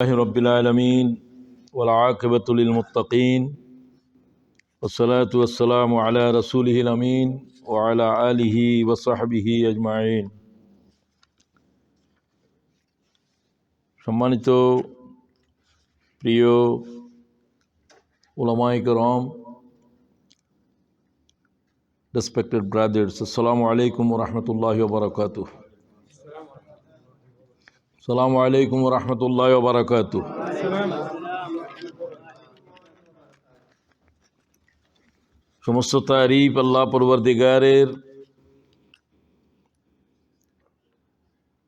رب العالمين والعاقبة للمتقين والصلاة والسلام على رسوله الأمين وعلى آله وصحبه أجمعين সম্মানিত প্রিয় উলামায়ে কেরাম, respected brothers, assalamu alaikum wa rahmatullahi wa barakatuh. Assalamu alaikum wa rahmatullahi wa barakatuh. সমস্ত তারিফ আল্লাহ পরবর্তীগারের,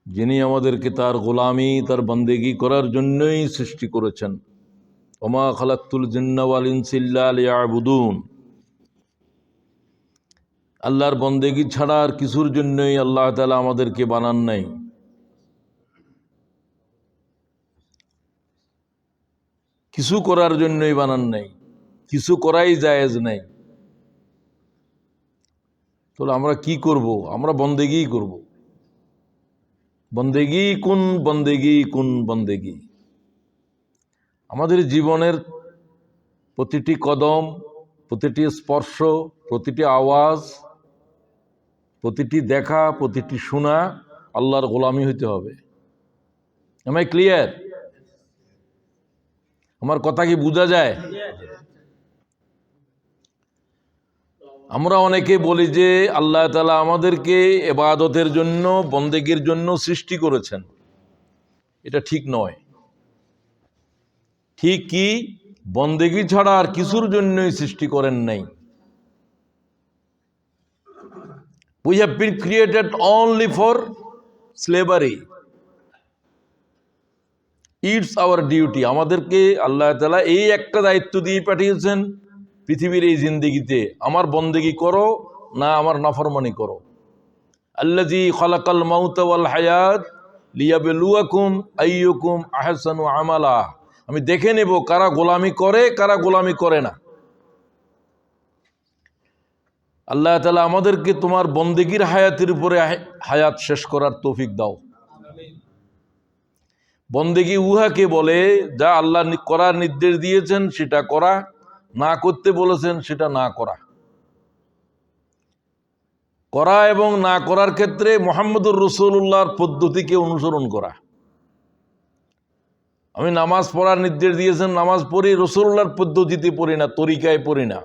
যিনি আমাদেরকে তার গোলামি, তার বন্দেগী করার জন্যই সৃষ্টি করেছেন। ওমা খালাকতুল জিন্না ওয়াল ইনসা ইল্লা লিয়াবুদুন। আল্লাহর বন্দেগী ছাড়া আর কিছুর জন্যই আল্লাহ তাআলা আমাদেরকে বানান নাই। কিছু করার জন্যই বানান নাই, কিছু করাই জায়েজ নাই। তাহলে আমরা কি করব? আমরা বন্দেগী করব। বন্দেগী কোন বন্দেগী, কোন বন্দেগী। আমাদের জীবনের প্রতিটি কদম, প্রতিটি স্পর্শ, প্রতিটি আওয়াজ, প্রতিটি দেখা, প্রতিটি শোনা আল্লাহর গোলামি হইতে হবে। Am I clear? আমার কথা কি বোঝা যায়? আমরা অনেকে বলি যে আল্লাহ তাআলা আমাদেরকে ইবাদতের জন্য, বন্দেগীর জন্য সৃষ্টি করেছেন। এটা ঠিক নয়। ঠিক কি? বন্দেগী ছাড়া আর কিছুর জন্যই সৃষ্টি করেন নাই। We have been created only for slavery. It's our duty. আমাদেরকে আল্লাহ তাআলা এই একটা দায়িত্ব দিয়ে পাঠিয়েছেন পৃথিবীর এই জিন্দেগিতে, আমার বন্দেগী করো না আমার নাফরমানি করো। আল্লাযী খালাকাল মাউতা ওয়াল হায়াত লিয়াবলুয়াকুম আইয়ুকুম আহসানু আমালা। আমি দেখে নেব কারা গোলামি করে, কারা গোলামি করে না। আল্লাহ তাআলা আমাদেরকে তোমার বন্দেগীর হায়াতের উপরে হায়াত শেষ করার তৌফিক দাও। বন্দেগী উহাকে বলে যা আল্লাহ করার নির্দেশ দিয়েছেন সেটা করা, না করতে বলেছেন সেটা না করা। করা এবং না করার ক্ষেত্রে মুহাম্মদুর রাসূলুল্লাহর পদ্ধতিকে অনুসরণ করা। আমি নামাজ পড়ার নির্দেশ দিয়েছেন, নামাজ পড়ি, রাসূলুল্লাহর পদ্ধতিতে পড়ি না, তরিকায় পড়ি না,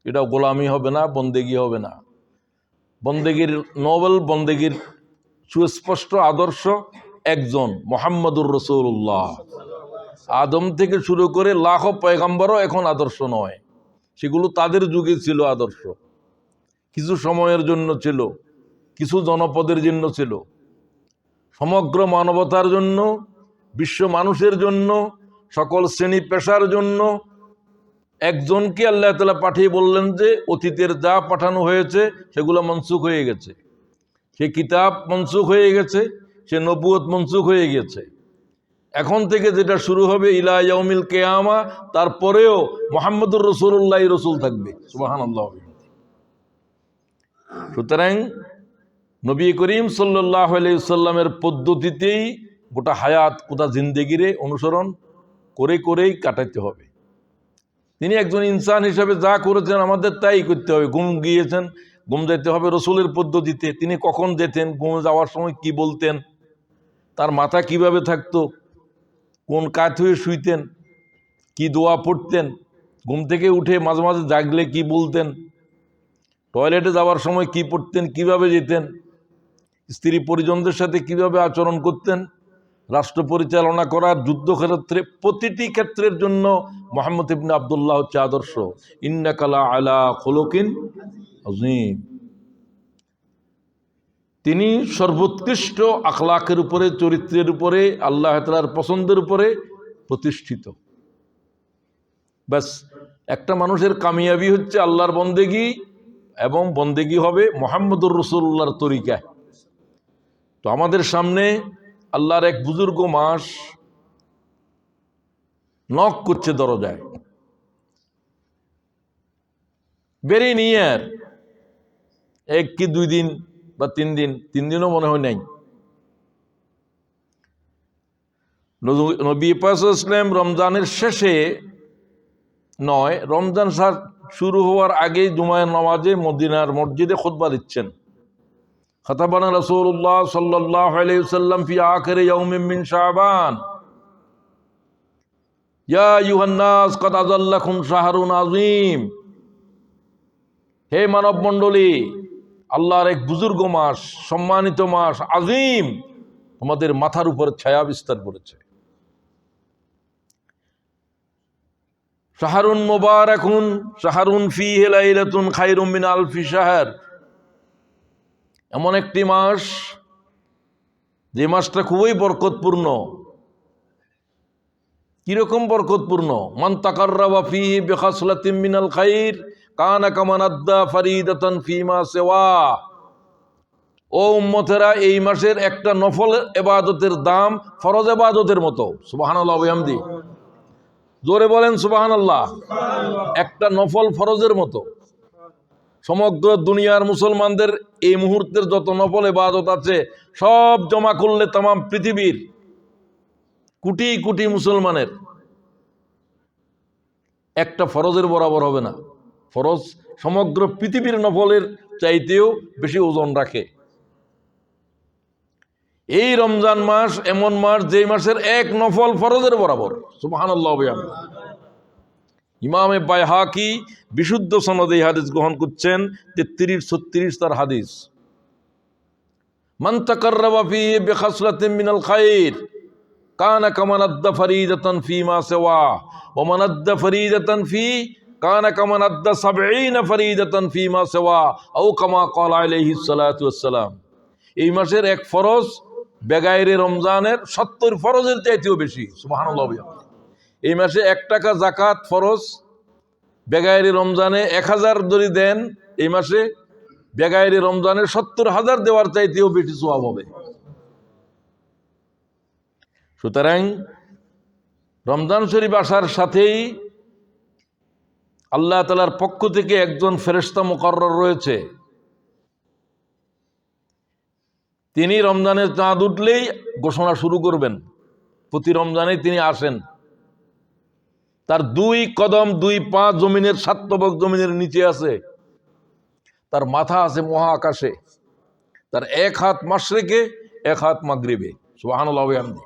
এটা গোলামি হবে না, বন্দেগী হবে না। বন্দেগীর নোবেল, বন্দেগীর সুস্পষ্ট আদর্শ একজন, মুহাম্মদুর রাসূলুল্লাহ। আদম থেকে শুরু করে লাখো পয়গম্বরও এখন আদর্শ নয়, সেগুলো তাদের যুগে ছিল আদর্শ, কিছু সময়ের জন্য ছিল, কিছু জনপদের জন্য ছিল। সমগ্র মানবতার জন্য, বিশ্ব মানুষের জন্য, সকল শ্রেণী পেশার জন্য একজনকে আল্লাহ তাআলা পাঠিয়ে বললেন যে অতীতের যা পাঠানো হয়েছে সেগুলো মনসুখ হয়ে গেছে, সে কিতাব মনসুখ হয়ে গেছে, সে নবুয়ত মনসুখ হয়ে গেছে। এখন থেকে যেটা শুরু হবে ইলা ইয়াউমিল কিয়ামা, তারপরেও মুহাম্মদুর রাসূলুল্লাহ রাসূল থাকবে। সুবহানাল্লাহ। সুতরাং নবী করিম সাল্লাল্লাহু আলাইহি ওয়াসাল্লামের পদ্ধতিতেই গোটা হায়াত, গোটা জিন্দেগিরে অনুসরণ করে করেই কাটাতে হবে। তিনি একজন ইনসান হিসেবে যা করেছেন আমাদের তাই করতে হবে। ঘুম গিয়েছেন, ঘুম যেতে হবে রসুলের পদ্ধতিতে। তিনি কখন যেতেন, ঘুম যাওয়ার সময় কি বলতেন, তার মাথা কিভাবে থাকতো, কোন কাত হয়ে শুইতেন, কি দোয়া পড়তেন, ঘুম থেকে উঠে মাঝে মাঝে জাগলে কি বলতেন, টয়লেটে যাওয়ার সময় কি পড়তেন, কিভাবে যেতেন, স্ত্রী পরিজনদের সাথে কিভাবে আচরণ করতেন, রাষ্ট্র পরিচালনা করার, যুদ্ধক্ষেত্রে, প্রতিটি ক্ষেত্রের জন্য মুহাম্মদ ইবনে আব্দুল্লাহ হচ্ছে আদর্শ। ইন্নাকা লা আলা খুলুকিন আযীম। তিনি সর্বোৎকৃষ্ট আখলাকের উপরে, চরিত্রের উপরে, আল্লাহ তাআলার পছন্দের উপরে প্রতিষ্ঠিত। ব্যাস, একটা মানুষের কামিয়াবি হচ্ছে আল্লাহর বন্দেগী, এবং বন্দেগী হবে মুহাম্মদুর রাসূলুল্লাহর তরিকায়। তো আমাদের সামনে আল্লাহর এক বুজুর্গ মাস নক করছে দরজায়, ভেরি নিয়ার। 1 কি 2 দিন বা 3 দিন, 3 দিনও মনে হয় নাই। নবী পাক সাল্লাল্লাহু আলাইহি ওয়াসাল্লাম রমজানের শেষে নয়, রমজান শুরু হওয়ার আগেই জুমার নামাজে মদিনার মসজিদে খুতবা দিচ্ছেন। খাতাবানা রাসূলুল্লাহ সাল্লাল্লাহু আলাইহি ওয়াসাল্লাম ফি আখিরি ইয়াউমিন মিন শাবান, ইয়া আইয়ুহান নাস কাদ আযাল্লাকুম শাহরুন আযীম। হে মানব মণ্ডলী, আল্লাহর এক বুজুর্গ মাস, সম্মানিত মাস আজিম আমাদের মাথার উপরে ছায়া বিস্তার করেছে। শাহরুন মুবারাকুন শাহরুন ফীহি লাইলাতুন খায়রুম মিন আলফি শাহর। এমন একটি মাস, যে মাসটা খুবই বরকতপূর্ণ। কিরকম বরকতপূর্ণ? মান তাকাররাবা ফীহি বিখাসলাতিন মিনাল খায়র কানা কামান আদ্দা ফরিদাতান ফীমা সিওয়া। ও উম্মতেরা, এই মাসের একটা নফল ইবাদতের দাম ফরজ ইবাদতের মতো। সুবহানাল্লাহ ওয়া বিহামদি, জোরে বলেন সুবহানাল্লাহ। একটা নফল ফরজের মতো। সমগ্র দুনিয়ার মুসলমানদের এই মুহূর্তের যত নফল ইবাদত আছে সব জমা করলে তামাম পৃথিবীর কোটি কোটি মুসলমানের একটা ফরজের বরাবর হবে না। ফরজ সমগ্র পৃথিবীর নফলের চাইতেও বেশি ওজন রাখে। এই রমজান মাস এমন মাস যে মাসের এক নফল ফরজের বরাবর। সুবহানাল্লাহ। ইমামে বাইহাকি বিশুদ্ধ সনদে এই হাদিস গ্রহণ করছেন, 33-36 তার হাদিস। মান তাকাররাবা ফীহি বিখাসলাতিন মিনাল খায়র কানা কামান আদ্দা ফরিদাতান ফীমা সিওয়া ওয়া মান আদ্দা ফরিদাতান ফী কানা কামান আদ্দা 70 ফরিদাতান ফীমা সিওয়া আও কামা ক্বালা আলাইহিস সালাতু ওয়াস সালাম। এই মাসের এক ফরজ বেগাইরে রমজানের 70 ফরজের চাইতেও বেশি। সুবহানাল্লাহ। এই মাসে 1 টাকা যাকাত ফরজ, বেগাইরে রমজানে 1000 যদি দেন, এই মাসে বেগাইরে রমজানের 70,000 দেওয়ার চাইতেও বেশি সওয়াব হবে। সুতরাং রমজান শরীফ আসার সাথেই আল্লাহ তাআলার পক্ষ থেকে একজন ফেরেশতা মুকাররর রয়েছে। তিনি রমজানের চাঁদ উঠলেই ঘোষণা শুরু করবেন। প্রতি রমজানে তিনি আসেন। তার 2 কদম 2 পা জমিনের 7 তবক জমিনের নিচে আছে। তার মাথা আছে মহা আকাশে। তার 1 হাত মাশরিকে, 1 হাত মাগরিবে। সুবহানাল্লাহ ওয়া বিহামদি।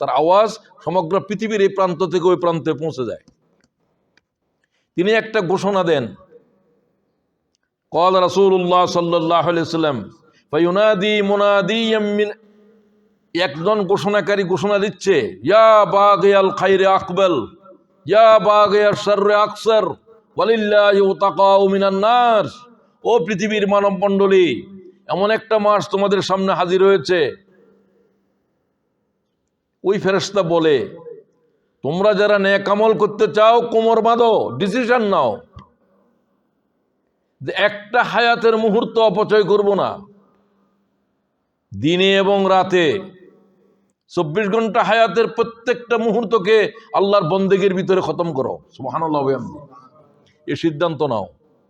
তার আওয়াজ সমগ্র পৃথিবীর এই প্রান্ত থেকে ওই প্রান্তে পৌঁছে যায়। তিনি একটা ঘোষণা দেন। ক্বাল রাসূলুল্লাহ সাল্লাল্লাহু আলাইহি ওয়াসাল্লাম ফায়ুনাদি মুনাদিয়াম মিন, একজন ঘোষণাকারী ঘোষণা দিচ্ছে, ইয়া বাগিয়াল খায়রি আকবাল ইয়া বাগিয়াশ শাররি আকসার ওয়ালিল্লাহি উতাকাউ মিনান নার। ও পৃথিবীর মানব মণ্ডলী, এমন একটা মাস তোমাদের সামনে হাজির হয়েছে। ওই ফেরেশতা বলে, তোমরা যারা নেক আমল করতে চাও কোমর বাঁধো, ডিসিশন নাও যে একটা হায়াতের মুহূর্ত অপচয় করব না। দিনে এবং রাতে 24 ঘন্টা হায়াতের প্রত্যেকটা মুহূর্তকে আল্লাহর বন্দেগীর ভিতরে খতম করো। সুবহানাল্লাহ। এই সিদ্ধান্ত নাও।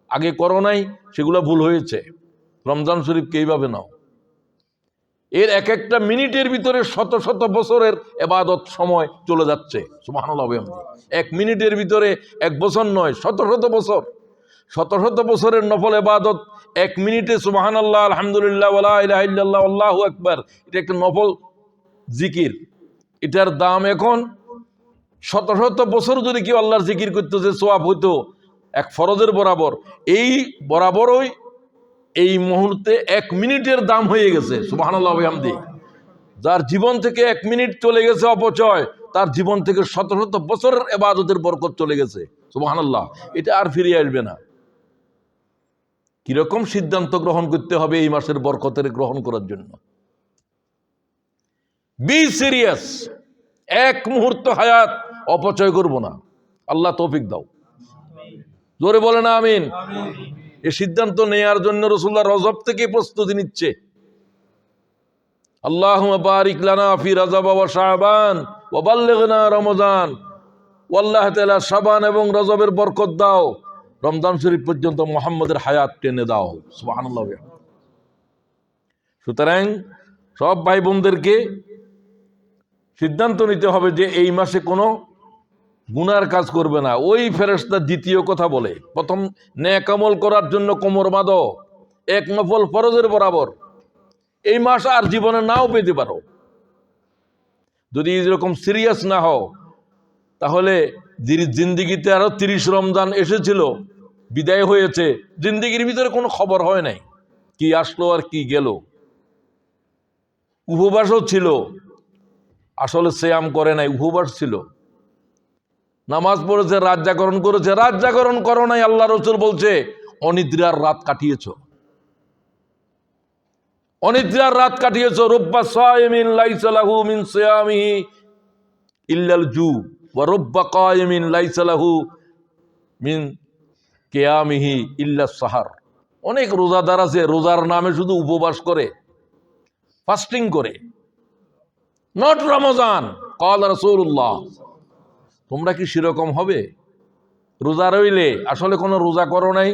আগে করো নাই, সেগুলো ভুল হয়েছে। রমজান শরীফকে এইভাবে নাও। এর এক একটা মিনিটের ভিতরে শত শত বছরের ইবাদত সময় চলে যাচ্ছে। সুবহানাল্লাহ। 1 মিনিটের ভিতরে 1 বছর নয়, শত শত বছর। শত শত বছরের নফল ইবাদত 1 মিনিটে সুবহানাল্লাহ, আলহামদুলিল্লাহ, ওয়া লা ইলাহা ইল্লাল্লাহ, আল্লাহু আকবার, এটা একটা নফল জিকির। এটার দাম এখন শত শত বছর যদি কেউ আল্লাহর জিকির করতো যে সওয়াব হইতো 1 ফরজের বরাবর। এই বরাবরই এই মুহূর্তে 1 মিনিটের দাম হয়ে গেছে। সুবহানাল্লাহ ওয়া বিহামদি। যার জীবন থেকে 1 মিনিট চলে গেছে অপচয়, তার জীবন থেকে শত শত বছরের ইবাদতের বরকত চলে গেছে। সুবহানাল্লাহ। এটা আর ফিরে আসবে না। কিরকম সিদ্ধান্ত গ্রহণ করতে হবে এই মাসের বরকতের গ্রহণ করার জন্য? Be serious. 1 মুহূর্ত হায়াত অপচয় করব না। আল্লাহ তৌফিক দাও। জোরে বলে না আমিন। এই সিদ্ধান্ত নেয়ার জন্য রাসূলুল্লাহ রজব থেকে প্রস্তুতি নিচ্ছে। আল্লাহুম্মা বারিক লানা ফি রজব ওয়া শাবান ওয়া বাল্লিগনা রমজান। আল্লাহ তাআলা শাবান এবং রজবের বরকত দাও, রমজান শরীফ পর্যন্ত মুহাম্মদের হায়াত টেনে দাও। সুবহানাল্লাহ। সুতরাং সব ভাই বোনদেরকে সিদ্ধান্ত নিতে হবে যে এই মাসে কোনো গুনার কাজ করবে না। ওই ফেরেশতা দ্বিতীয় কথা বলে, প্রথম নেক আমল করার জন্য কোমর বাঁধো, এক নফল ফরজের বরাবর। এই মাস আর জীবনে নাও পেতে পারো, যদি এরকম সিরিয়াস না হও। তাহলে জিন্দিগিতে আরো 30 রমজান এসেছিল, বিদায় হয়েছে, জিন্দিগির ভিতরে কোনো খবর হয় নাই, কি আসলো আর কি গেল। উপবাসও ছিল, আসলে সিয়াম করে নাই, উপবাস ছিল। নামাজ পড়েছে, রাত জাগরণ করেছে, রাত জাগরণ করো নাই। আল্লাহ রসুল বলছে অনিদ্রার রাত কাটিয়েছ, অনিদ্রার রাত কাটিয়েছ। রব্বা সায়মিন লাইসা লাহু মিন সিয়ামিহি ইল্লাল জু ওয়া রব্বা কায়িমিন লাইসা লাহু মিন কিয়ামিহি ইল্লাস সাহার। অনেক রোজাদার আছে, রোজার নামে শুধু উপবাস করে, ফাস্টিং করে, নট রমজান। ক্বালা রাসূলুল্লাহ, তোমরা কি সেরকম হবে? রোজা রইলে আসলে কোনো রোজা করো নাই,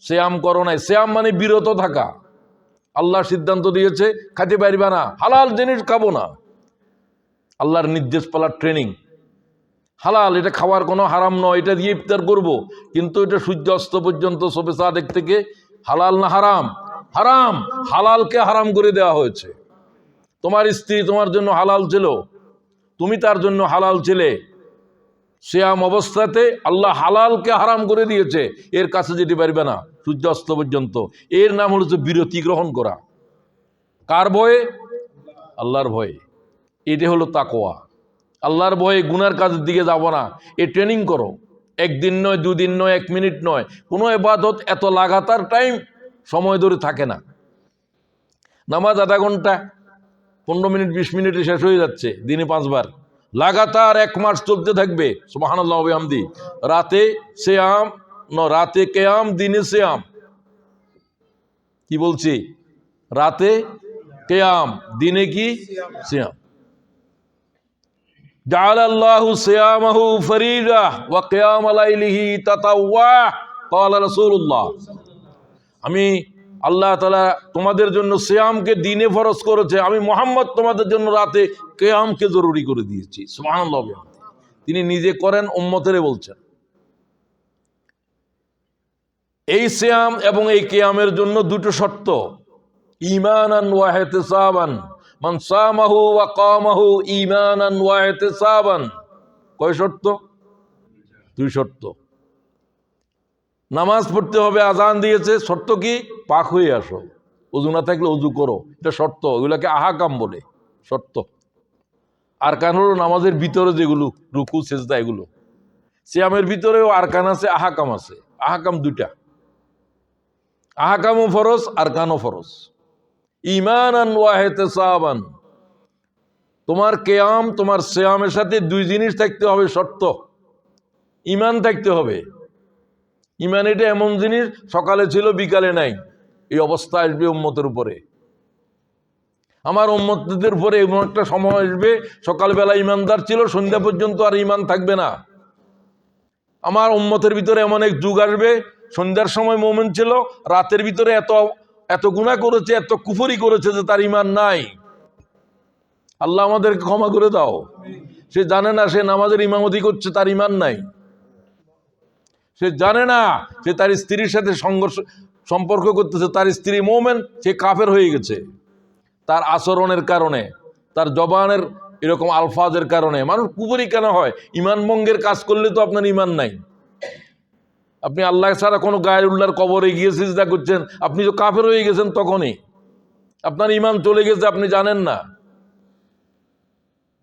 সিয়াম করো নাই। সিয়াম মানে বিরত থাকা। আল্লাহ সিদ্ধান্ত দিয়েছে খাইতে পারবে না, হালাল জিনিস খাবো না, আল্লাহর নির্দেশ পালার ট্রেনিং। হালাল, এটা খাওয়ার কোনো হারাম নয়, এটা দিয়ে ইফতার করবো, কিন্তু এটা সূর্য অস্ত পর্যন্ত শবে সাদেক থেকে হালাল না হারাম? হারাম। হালালকে হারাম করে দেওয়া হয়েছে। তোমার স্ত্রী তোমার জন্য হালাল ছিল, তুমি তার জন্য হালাল ছিলে। সিয়াম অবস্থাতে আল্লাহ হালালকে হারাম করে দিয়েছে, এর কাছে যেতে পারবে না সূর্য অস্ত পর্যন্ত। এর নাম হচ্ছে বিরতি গ্রহণ করা। কার ভয়ে? আল্লাহর ভয়ে। এটা হলো তাকওয়া। আল্লাহর ভয়ে গুনার কাজের দিকে যাব না, এ ট্রেনিং করো। একদিন নয়, দুদিন নয়, 1 মিনিট নয়। কোনো ইবাদত এত লাগাতার টাইম সময় ধরে থাকে না। নামাজ আধা ঘন্টা, 15 মিনিট, 20 মিনিটে শেষ হয়ে যাচ্ছে, দিনে 5 বার। লাগাতার 1 মাস চলতে থাকবে, সুবহানাল্লাহ ওয়া বিহামদি। রাতে সিয়াম, রাতে কিয়াম, দিনে সিয়াম। কি বলছি? রাতে কিয়াম, দিনে কি? সিয়াম। জাআলাল্লাহু সিয়ামাহু ফরিদা ওয়া কিয়াম লাইলিহি তাতাওয়া। ক্বালা রাসূলুল্লাহ, আমি আল্লাহ তাআলা তোমাদের জন্য সিয়ামকে দিনে ফরজ করেছে, আমি মুহাম্মদ তোমাদের জন্য রাতে কিয়ামকে জরুরি করে দিয়েছি। সুবহানাল্লাহ। তিনি নিজে করেন, উম্মতেরে বলছেন। এই সিয়াম এবং এই কিয়ামের জন্য দুটো শর্ত, ঈমানান ওয়া ইহতিসাবান। মান সামাহু ওয়া কামাহু ঈমানান ওয়া ইহতিসাবান। কয় শর্ত? 2 শর্ত। নামাজ পড়তে হবে, আজান দিয়েছে, শর্ত কি? পাক হয়ে আসো, ওযু না থাকলে ওযু করো, এটা শর্ত। এগুলাকে আহকাম বলে, শর্ত। আরকান হলো নামাজের ভিতরে যেগুলো, রুকু সেজদা, এগুলো। সিয়ামের ভিতরেও আরকান আছে, আহকাম আছে। আহকাম 2টা, আহকামও ফরজ, আরকানও ফরজ। ঈমানান ওয়া ইহতিসাবান। তোমার কিয়াম, তোমার সিয়ামের সাথে 2 জিনিস থাকতে হবে, শর্ত। ঈমান থাকতে হবে। ঈমান এটা এমন জিনিস, সকালে ছিল বিকালে নাই, এই অবস্থা আসবে উম্মতের উপরে। আমার উম্মতদের উপরে এমন একটা সময় আসবে, সকালবেলা ইমানদার ছিল, সন্ধ্যা পর্যন্ত আর ঈমান থাকবে না। আমার উম্মতের ভিতরে এমন এক যুগ আসবে, সন্ধ্যার সময় মুমিন ছিল, রাতের ভিতরে এত এত গুনাহ করেছে, এত কুফরি করেছে যে তার ঈমান নাই। আল্লাহ আমাদেরকে ক্ষমা করে দাও। সে জানে না সে নামাজের ইমামতি করছে, তার ঈমান নাই। সে জানে না সে তার স্ত্রীর সাথে সম্পর্ক করতেছে, তার স্ত্রী মুমিন, সে কাফের হয়ে গেছে। তার আচরণের কারণে, তার জবানের এরকম আলফাজের কারণে মানুষ কুফরি কেন হয়? ঈমান ভঙ্গের কাজ করলে তো আপনার ঈমান নাই। আপনি আল্লাহ ছাড়া কোনো গায়রুল্লাহর কবরে গিয়ে সিজদা করছেন, আপনি তো কাফের হয়ে গেছেন, তখনই আপনার ঈমান চলে গেছে, আপনি জানেন না।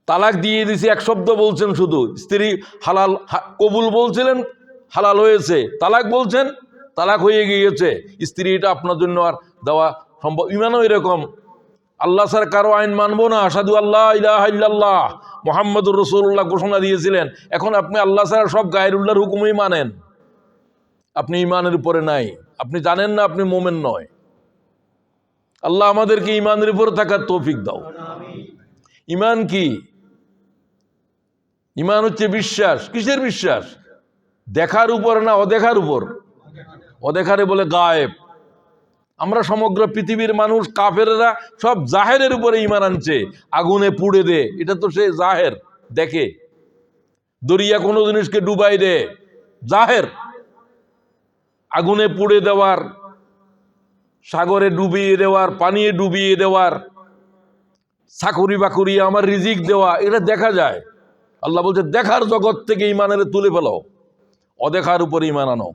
তালাক দিয়ে দিছি, 1 শব্দ বলছেন শুধু, স্ত্রী হালাল কবুল বলছিলেন, হালাল হয়েছে, তালাক বলছেন, তালাক হয়ে গিয়েছে। স্ত্রী এটা আপনার জন্য আর দেওয়া সম্ভব? ঈমানও এরকম, আল্লাহ ছাড়া কারো আইন মানবো না, আশহাদু আল্লা ইলাহা ইল্লাল্লাহ মুহাম্মাদুর রাসূলুল্লাহ ঘোষণা দিয়েছিলেন। এখন আপনি আল্লাহ ছাড়া সব গায়রুল্লাহর হুকুমই মানেন, আপনি ঈমানের উপরে নাই, আপনি জানেন না, আপনি মুমিন নয়। আল্লাহ আমাদেরকে ঈমানের উপরে থাকার তৌফিক দাও। ঈমান কি? ঈমান হচ্ছে বিশ্বাস। কিসের বিশ্বাস? দেখার উপর না অদেখার উপর? অদেখারে বলে গায়েব, আমরা সমগ্র পৃথিবীর মানুষ কাফেরেরা সব জাহেরের উপরে ঈমান আনছে, আগুনে পুড়ে দে, এটা তো সে জাহের দেখে। দরিয়া কোনো জিনিসকে ডুবাই দে, জাহের। আগুনে পুড়ে দেওয়ার, সাগরে ডুবিয়ে দেওয়ার, পানিয়ে ডুবিয়ে দেওয়ার, চাকুরি বাকুরি আমার রিজিক দেওয়া, এটা দেখা যায়। আল্লাহ বলছে দেখার জগৎ থেকে ঈমানের তুলে ফেলো, অদেখার উপরে ঈমান আনো।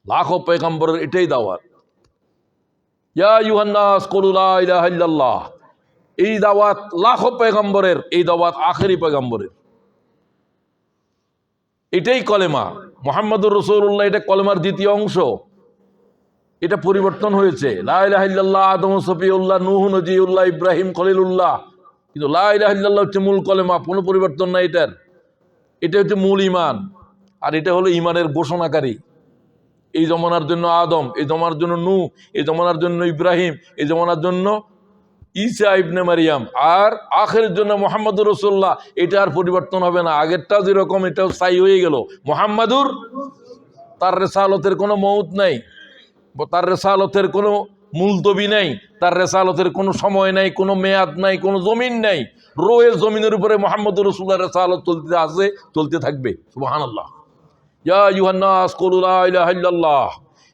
লাখো পয়গম্বরের এটাই দাওয়াত। ইয়া আইয়ুহান নাস কুলু লা ইলাহা ইল্লাল্লাহ, এই দাওয়াত লাখো পয়গম্বরের, এই দাওয়াত আখেরি পয়গম্বরের। এটাই কলেমা মুহাম্মদুর রাসূলুল্লাহ, এটা কলেমার দ্বিতীয় অংশ। এটা পরিবর্তন হয়েছে। লা ইলাহা ইল্লাল্লাহ আদম সফিউল্লাহ, নূহ নজিউল্লাহ, ইব্রাহিম খলিলুল্লাহ, কিন্তু লা ইলাহা ইল্লাল্লাহ হচ্ছে মূল কলেমা, কোনো পরিবর্তন নাই এটার। এটা হচ্ছে মূল ঈমান, আর এটা হলো ঈমানের ঘোষণাকারী। এই জমানার জন্য আদম, এই জমানার জন্য নূহ, এই জমানার জন্য ইব্রাহিম, এই জমানার জন্য ঈসা ইবনে মারিয়াম, আর আখেরের জন্য মুহাম্মদুর রাসূলুল্লাহ। এটা আর পরিবর্তন হবে না, আগেরটা যেরকম এটাও স্থায়ী হয়ে গেল। মুহাম্মাদুর, তার রেসালতের কোনো মউত নাই, তার রেসালতের কোনো মুলতবি নাই, তার রেসালতের কোনো সময় নাই, কোনো মেয়াদ নাই, কোনো জমিন নাই। রোয়ের জমিনের উপরে মুহাম্মদুর রাসূলুল্লাহর রেসালত চলতে আছে, চলতে থাকবে। সুবহানাল্লাহ। ইয়া আইয়ুহান নাস কুলু লা ইলাহা ইল্লাল্লাহ,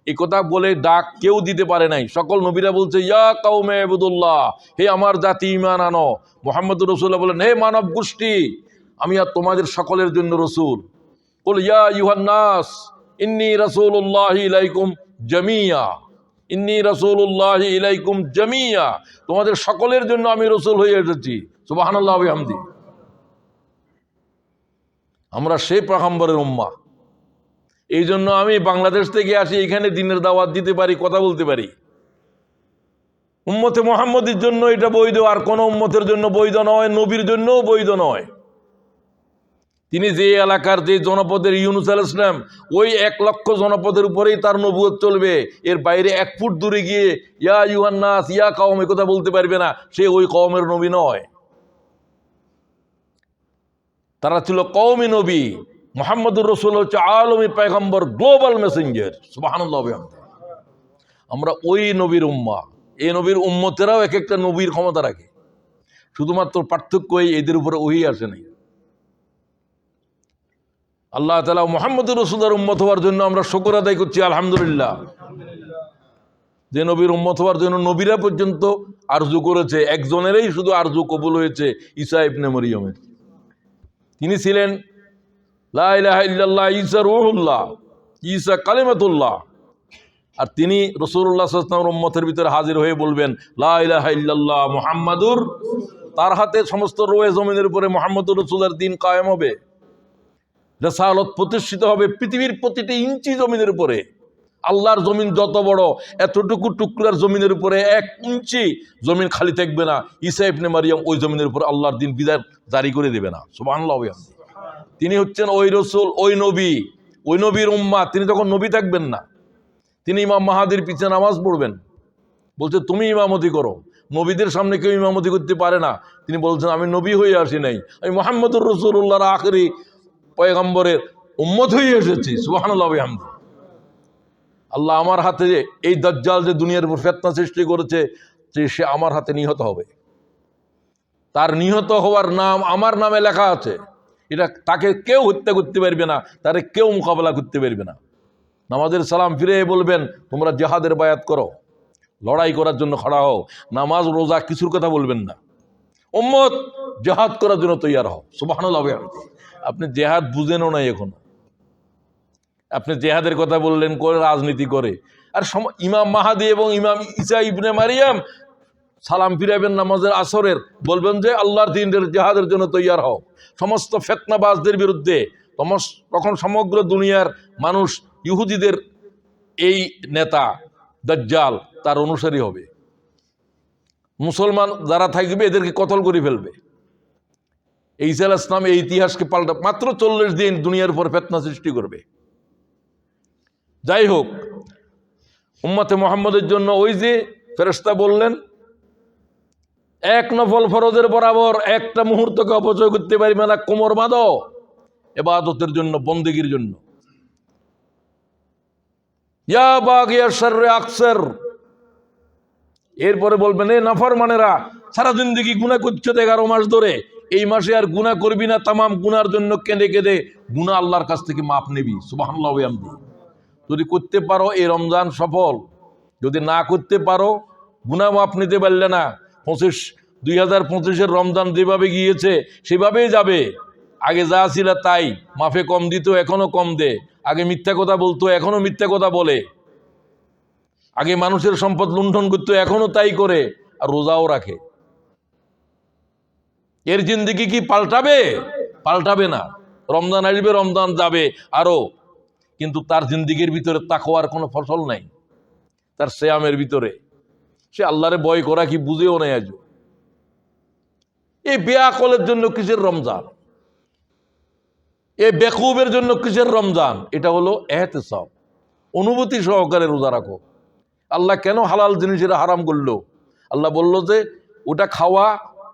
এই কথা বলে ডাক কেউ দিতে পারে নাই। সকল নবীরা বলছে ইয়া কওমে ইবুদুল্লাহ, হে আমার জাতি ঈমান আনো। মুহাম্মদুর রাসূলুল্লাহ বলেন হে মানব গোষ্ঠী, আমি আর তোমাদের সকলের জন্য রসুল। কুল ইয়া আইয়ুহান নাস ইন্নী রাসূলুল্লাহি ইলাইকুম জামিয়া, ইন্নী রাসূলুল্লাহি ইলাইকুম জামিয়া, তোমাদের সকলের জন্য আমি রসুল হয়ে এসেছি। সুবহানাল্লাহ ওয়া বিহামদি। আমরা সেই পয়গম্বরের উম্মাহ। এই জন্য আমি বাংলাদেশ থেকে আসি, এখানে দিনের দাওয়াত দিতে পারি, কথা বলতে পারি। উম্মতে মুহাম্মদের জন্য এটা বৈধ, আর কোন উম্মতের জন্য বৈধ নয়, নবীর জন্যও বৈধ নয়। তিনি যে এলাকার, যে জনপদের ইউনূস আলাইহিস সালাম, ওই 1 লক্ষ জনপদের উপরেই তার নবুয়ত চলবে। এর বাইরে 1 ফুট দূরে গিয়ে ইয়া আইয়ুহান নাস ইয়া কওম এই কথা বলতে পারবে না, সে ওই কওমের নবী নয়। তারা ছিল কওমি নবী। মুহাম্মদুর রাসূল হচ্ছে আলমী পয়গম্বর, গ্লোবাল মেসেঞ্জার। সুবহানাল্লাহ। আমরা ওই নবীর উম্মাহ। এই নবীর উম্মতেরাও এক একটা নবীর ক্ষমতা রাখে, শুধুমাত্র পার্থক্য এদের উপরে ওহী আসে নাই। আল্লাহ তাআলা মুহাম্মদুর রাসূলের উম্মত হওয়ার জন্য আমরা শুকর আদায় করছি, আলহামদুলিল্লাহ। যে নবীর উম্মত হওয়ার জন্য নবীরা পর্যন্ত আরজু করেছে, একজনেরই শুধু আরজু কবুল হয়েছে, ঈসা ইবনে মরিয়মের। তিনি ছিলেন লা ইলাহা ইল্লাল্লাহ, ঈসা রূহুল্লাহ, ঈসা কালিমাতুল্লাহ। আর তিনি রাসূলুল্লাহ সাল্লাল্লাহু আলাইহি ওয়াসাল্লামের উম্মতের ভিতরে হাজির হয়ে বলবেন লা ইলাহা ইল্লাল্লাহ মুহাম্মাদুর, তার হাতে সমস্ত রোয়ে জমিনের উপরে মুহাম্মদুর রাসূলের দ্বীন কায়েম হবে, রিসালাত প্রতিষ্ঠিত হবে পৃথিবীর প্রতিটি ইঞ্চি জমিনের উপরে। আল্লাহর জমিন যত বড়, এতটুকু টুকরার জমিনের উপরে 1 ইঞ্চি জমিন খালি থাকবে না। ঈসা ইবনে মারিয়াম ওই জমিনের উপর আল্লাহর দ্বীন বিধান জারি করে দেবে না। সুবহানাল্লাহ। তিনি হচ্ছেন ওই রসুল, ওই নবী, ওই নবীর উম্মাহ। তিনি তখন নবী থাকবেন না, তিনি ইমাম মাহাদির পিছনে নামাজ পড়বেন। বলছে তুমি ইমামতি করো, নবীদের সামনে কেউ ইমামতি করতে পারে না। তিনি বলছেন আমি নবী হয়ে আসি নাই, আমি মুহাম্মদুর রাসূলুল্লাহর আখেরি পয়গম্বরের উম্মত হয়ে এসেছি। সুবহানাল্লাহ। আল্লাহ আমার হাতে এই দাজ্জাল যে দুনিয়ার উপর ফিতনা সৃষ্টি করেছে, যে সে আমার হাতে নিহত হবে। তার নিহত হওয়ার নাম আমার নামে লেখা আছে। এটা তাকে কেউ হত্যা করতে পারবে না, তারে কেউ মোকাবেলা করতে পারবে না। নামাজের সালাম ফিরে বলবেন তোমরা জিহাদের বায়াত করো, লড়াই করার জন্য খাড়া হও। নামাজ রোজা কিছুর কথা বলবেন না, উম্মত জিহাদ করার জন্য তৈয়ার হও। সুবহানাল্লাহ। আপনি জিহাদ বুঝেনও না এখনো, আপনি জিহাদের কথা বললেন, করে রাজনীতি করে। আর ইমাম মাহাদি এবং ইমাম ঈসা ইবনে মারিয়াম সালাম ফিরাবেন নামাজের আসরের, বলবেন যে আল্লাহর দ্বীনের জিহাদের জন্য তৈয়ার হও সমস্ত ফিতনাবাজদের বিরুদ্ধে। তখন সমগ্র দুনিয়ার মানুষ ইহুদিদের এই নেতা দাজ্জাল তার অনুসারী হবে। মুসলমান যারা থাকবে এদেরকে কতল করে ফেলবে। ঈসা আলাইহিস সালাম এই ইতিহাসকে পাল্টা মাত্র 40 দিন দুনিয়ার উপর ফিতনা সৃষ্টি করবে। যাই হোক, উম্মতে মুহাম্মদের জন্য ওই যে ফেরেশতা বললেন 1 নফল ফরজের বরাবর একটা মুহূর্তকে অপচয় করতে পারবে না, কোমর বাঁধো ইবাদতের জন্য, বন্দেগীর জন্য। ইয়া বাগিয়াশ শাররি আকসার, এরপরে বলবেন এ নাফরমানেরা সারা জিন্দেগি গুনাহ করছো 11 মাস ধরে, এই মাসে আর গুনাহ করবি না, তামাম গুনার জন্য কেঁদে কেঁদে গুনাহ আল্লাহর কাছ থেকে মাপ নিবি। সুবহানাল্লাহ ওয়া বিহামদিহি। যদি করতে পারো এই রমজান সফল, যদি না করতে পারো গুনাহ মাপ নিতে পারলে না, 2025-এর রমজান যেভাবে গিয়েছে সেভাবেই যাবে। আগে যা ছিল তাই, মাফে কম দিত এখনো কম দে, আগে মিথ্যা কথা বলতো এখনো মিথ্যা কথা বলে, আগে মানুষের সম্পদ লুণ্ঠন করতো এখনো তাই করে, আর রোজাও রাখে। এর জিন্দেগি কি পাল্টাবে? পাল্টাবে না। রমজান আসবে, রমজান যাবে আরো, কিন্তু তার জিন্দেগির ভিতরে তাকওয়ার কোনো ফসল নাই। তার সিয়ামের ভিতরে সে আল্লাহরে ভয় করা কি বুঝেও নেই। আজ এই বেআকলের জন্য কিসের রমজান? এই বেকুবের জন্য কিসের রমজান? এটা হলো ইহতিসাব, অনুভূতি সহকারে রোজা রাখো। আল্লাহ কেন হালাল জিনিসের হারাম করলো? আল্লাহ বলল যে ওটা খাওয়া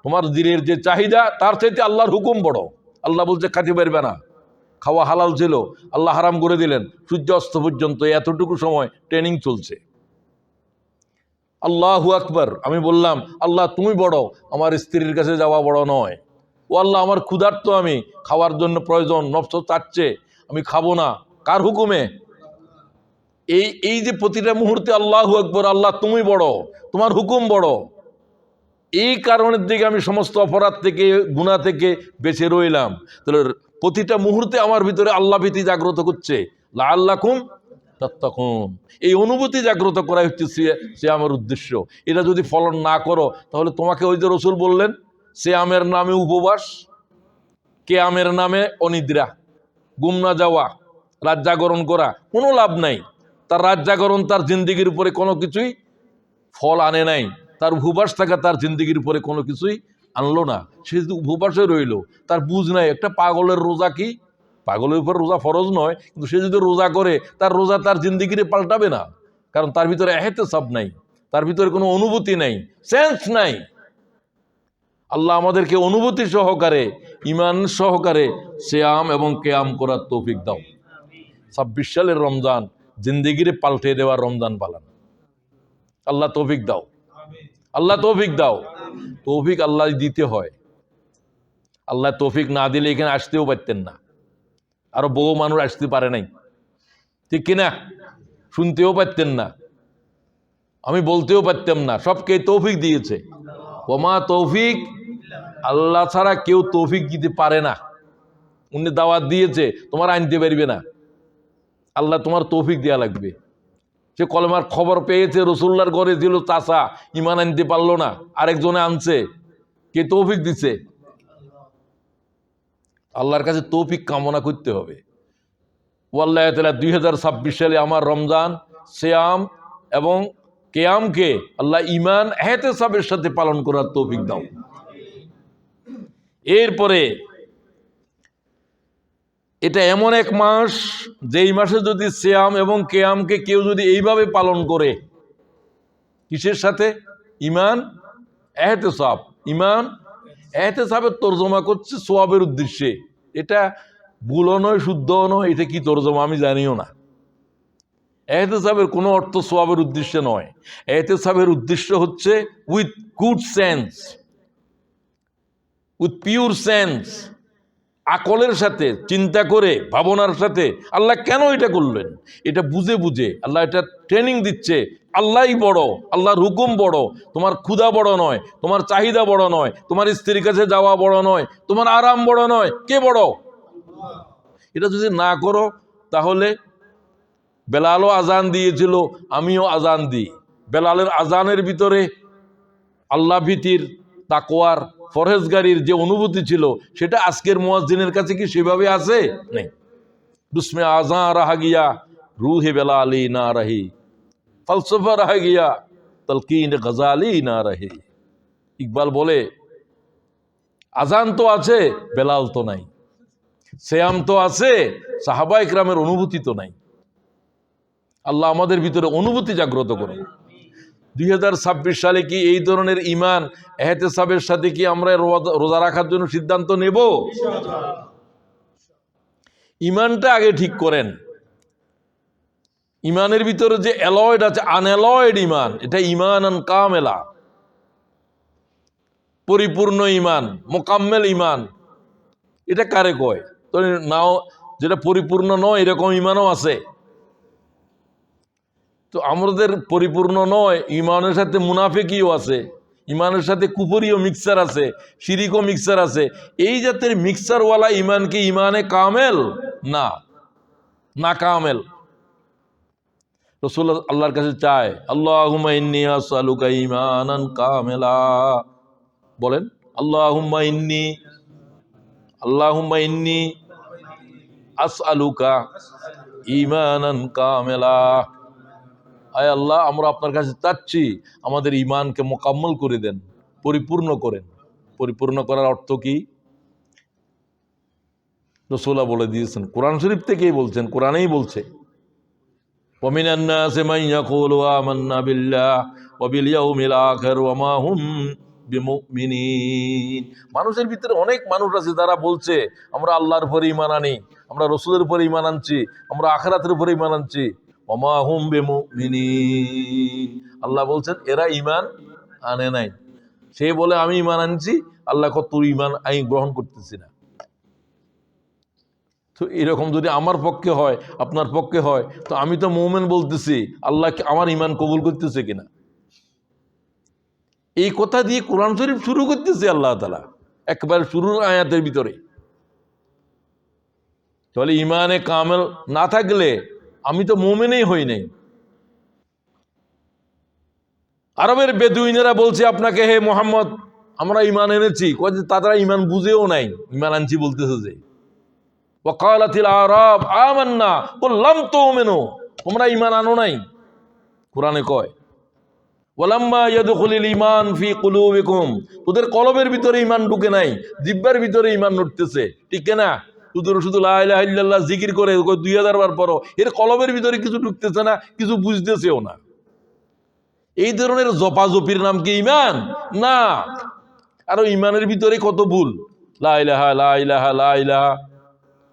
তোমার দিনের যে চাহিদা তার চাইতে আল্লাহর হুকুম বড়। আল্লাহ বলছে খাতে পারবে না, খাওয়া হালাল ছিল, আল্লাহ হারাম করে দিলেন। সূর্য অস্ত পর্যন্ত এতটুকু সময় ট্রেনিং চলছে। আল্লাহু আকবার। আমি বললাম আল্লাহ তুমি বড়, আমার স্ত্রীর কাছে যাওয়া বড় নয়। ও আল্লাহ আমার ক্ষুধার্ত, আমি খাওয়ার জন্য প্রয়োজন, নফস চাচ্ছে, আমি খাবো না, কার হুকুমে? এই যে প্রতিটা মুহূর্তে আল্লাহু আকবার, আল্লাহ তুমি বড়, তোমার হুকুম বড়, এই কারণের দিকে আমি সমস্ত অপরাধ থেকে গুনাহ থেকে বেঁচে রইলাম। তাহলে প্রতিটা মুহূর্তে আমার ভিতরে আল্লাহ ভীতি জাগ্রত করছে, লাআল্লাকুম তাত্তাকুন। এই অনুভূতি জাগ্রত করা হচ্ছে সিয়ামের উদ্দেশ্য। এটা যদি ফলন না করো তাহলে তোমাকে ওই যে রাসূল বললেন সিয়ামের নামে উপবাস, কিয়ামের নামে অনিদ্রা, ঘুম না যাওয়া, রাত জাগরণ করা, কোনো লাভ নাই। তার রাত জাগরণ তার জিন্দেগির উপরে কোনো কিছুই ফল আনে নাই, তার উপবাস থাকা তার জিন্দেগির উপরে কোনো কিছুই আনলো না। সে যদি উপবাসে রইল, তার বুঝ নাই। একটা পাগলের রোজা কি? পাগলের উপর রোজা ফরজ নয়, কিন্তু সে যদি রোজা করে তার রোজা তার জিন্দেগিরে পাল্টাবে না, কারণ তার ভিতরে ইহতিসাব নাই, তার ভিতরে কোনো অনুভূতি নাই, সেন্স নাই। আল্লাহ আমাদেরকে অনুভূতি সহকারে, ইমান সহকারে সিয়াম এবং কিয়াম করার তৌফিক দাও। 26 সালের রমজান জিন্দেগিরে পাল্টে দেওয়ার রমজান বানান। আল্লাহ তৌফিক দাও, আল্লাহ তৌফিক দাও। তৌফিক আল্লাহ দিতে হয়, আল্লাহ তৌফিক না দিলে এখানে আসতেও পারতেন না, আরো বহু মানুষ আসতে পারে নাই, ঠিক কিনা? শুনতেও পারতেন না, আমি বলতেও পারতাম না, সবকে তৌফিক দিয়েছে। ওমা তৌফিক, আল্লাহ ছাড়া কেউ তৌফিক দিতে পারে না। উনি দাওয়াত দিয়েছে, তোমার আনতে পারবে না, আল্লাহ তোমার তৌফিক দেওয়া লাগবে। সে কলেমার খবর পেয়েছে, রসুল্লাহর ঘরে ছিল চাচা, ইমান আনতে পারলো না, আরেকজনে আনছে, কে তৌফিক দিছে? আল্লাহর কাছে তৌফিক কামনা করতে হবে। ওয়াল্লাহ তাআলা 2026 সালে আমার রমজান, সিয়াম এবং কিয়ামকে আল্লাহ ইমান ইহতিসাবের সাথে পালন করার তৌফিক দাও। এরপরে এটা এমন এক মাস, যেই মাসে যদি সিয়াম এবং কিয়ামকে কেউ যদি এইভাবে পালন করে, কিসের সাথে? ইমান ইহতিসাব। ইমান ইহতিসাবের তরজমা করছে সওয়াবের উদ্দেশ্যে। এটা ভুলও নয়, শুদ্ধও নয়, এটা কি তরজমা আমি জানিও না। ইহতিসাবের কোনো অর্থ সওয়াবের উদ্দেশ্যে নয়। ইহতিসাবের উদ্দেশ্য হচ্ছে with good sense, with pure sense, আকলের সাথে, চিন্তা করে, ভাবনার সাথে আল্লাহ কেন এটা করলেন, এটা বুঝে বুঝে আল্লাহ এটা ট্রেনিং দিচ্ছে। আল্লাহই বড়, আল্লাহর হুকুম বড়, তোমার ক্ষুধা বড় নয়, তোমার চাহিদা বড় নয়, তোমার স্ত্রীর কাছে যাওয়া বড় নয়, তোমার আরাম বড় নয়, কে বড়? এটা যদি না করো তাহলে বেলালও আজান দিয়েছিল, আমিও আজান দিই, বেলালের আজানের ভিতরে আল্লাহ ভীতির, তাকওয়ার, ফরহেজগারির যে অনুভূতি ছিল সেটা আজকের মুয়াজ্জিনের কাছে কি সেভাবে আছে? নেই। দুসমে আজান রাহা গিয়া রুহে বেলালি না রহি, ফলসফা রাহা গিয়া তলকিন গজালি না রহি। ইকবাল বলে আজান তো আছে, বেলাল তো নাই, সিয়াম তো আছে, সাহাবা ইকরামের অনুভূতি তো নাই। আল্লাহ আমাদের ভিতরে অনুভূতি জাগ্রত করুন। 2026 সালে কি এই ধরনের ইমান ইহতিসাবের সাথে কি আমরা রোজা রাখার জন্য সিদ্ধান্ত নেব? ইমানটা আগে ঠিক করেন, ইমানের ভিতরে যে অ্যালয়েড আছে, আনঅ্যালয়েড ইমান, এটা ইমানান কামেলা, পরিপূর্ণ ইমান, মোকাম্মেল ইমান। এটা কারে কয়? তো নাও, যেটা পরিপূর্ণ নয় এরকম ইমানও আছে। তো আমাদের পরিপূর্ণ নয় ইমানের সাথে মুনাফিকিও আছে, ইমানের সাথে কুফরিও মিক্সার আছে, শিরিকও মিক্সার আছে। এই জাতের মিক্সারওয়ালা ইমান কি ইমানে কামেল? না, না কামেল। রাসূল আল্লাহর কাছে চায়, আল্লাহুম্মা ইন্নী আসআলুকা ঈমানান কামেলা। বলেন, আল্লাহুম্মা ইন্নী আসআলুকা ঈমানান কামেলা। আয় আল্লাহ, আমরা আপনার কাছে চাচ্ছি আমাদের ঈমানকে মোকাম্মল করে দেন, পরিপূর্ণ করেন। পরিপূর্ণ করার অর্থ কি? রাসূল বলে দিয়েছেন, কোরআন শরীফ থেকেই বলছেন, কোরআনেই বলছে, ومن الناس من يقول آمنا بالله وباليوم الآخر وما هم بمؤمنين। মানুষের ভিতরে অনেক মানুষ আছে যারা বলছে আমরা আল্লাহর উপরে ঈমান আনি, আমরা রাসূলের উপরে ঈমান আনছি, আমরা আখিরাতের উপরে ঈমান আনছি। ওমা হুম বিমুমিনিন, আল্লাহ বলছেন এরা ঈমান আনে নাই। সে বলে আমি ঈমান আনছি, আল্লাহ কত ঈমান আমি গ্রহণ করতেছি না। তো এরকম যদি আমার পক্ষে হয়, আপনার পক্ষে হয়, তো আমি তো মুমিন বলতেছি, আল্লাহ আমার ঈমান কবুল করতেছে কিনা? এই কথা দিয়ে কোরআন শরীফ শুরু করতেছে আল্লাহ তাআলা একবার শুরুর আয়াতের ভিতরে। তাহলে ঈমানে কামেল না থাকলে আমি তো মুমিনই হই নাই। আরবের বেদুইনেরা বলছে আপনাকে, হে মুহাম্মদ আমরা ঈমান এনেছি, তারা ঈমান বুঝেও নাই, ঈমান আনছি বলতেছে যে। ওয়াকালাতিল আরাব আমান্না কুল লাম তুমিনু, তোমরা ঈমান আনো নাই, কোরআনে কয়। ওয়ালাম্মা ইয়াদখুলুল ঈমান ফি কুলুবিকুম, তোদের কলবের ভিতরে ঈমান ঢুকে নাই, জিহ্বার ভিতরে ঈমান উঠতেছে, ঠিক না? শুধু লা ইলাহা ইল্লাল্লাহ জিকির করে 2000 বার পড়ো, এর কলবের ভিতরে কিছু ঢুকতেছে না, কিছু বুঝতেছেও না। এই ধরনের জপাজপির নাম কি ঈমান? না। আর ঈমানের ভিতরে কত ভুল, লা ইলাহা লা ইলাহা লা ইলাহা,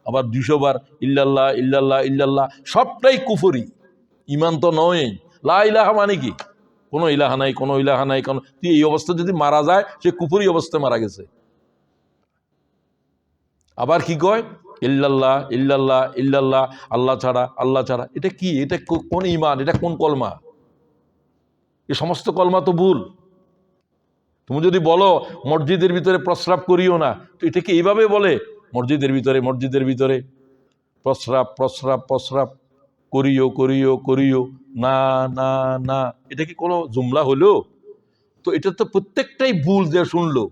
আবার 200 বার ইল্লাল্লাহ ইল্লাল্লাহ ইল্লাল্লাহ, সবটাই কুফরি, ঈমান তো নয়। লা ইলাহা মানে কি? কোনো ইলাহা নাই, কোনো ইলাহা নাই, কোনো, এই অবস্থা যদি মারা যায় সে কুফরি অবস্থায় মারা গেছে। আবার কি কয়? ইল্লাল্লাহ ইল্লাল্লাহ ইল্লাল্লাহ, আল্লাহ ছাড়া আল্লাহ ছাড়া। এটা কি? এটা কোন ঈমান? এটা কোন কলমা? এই সমস্ত কলমা তো ভুল। তুমি যদি বলো মসজিদের ভিতরে প্রস্রাব করিও না, তো এটা কি এইভাবে বলে? মসজিদের ভিতরে প্রস্রাব প্রস্রাব প্রস্রাব করিও করিও করিও, না না না, এটা কি কোনো জুমলা হলো? তো এটা তো প্রত্যেকটাই ভুল যে শুনলো।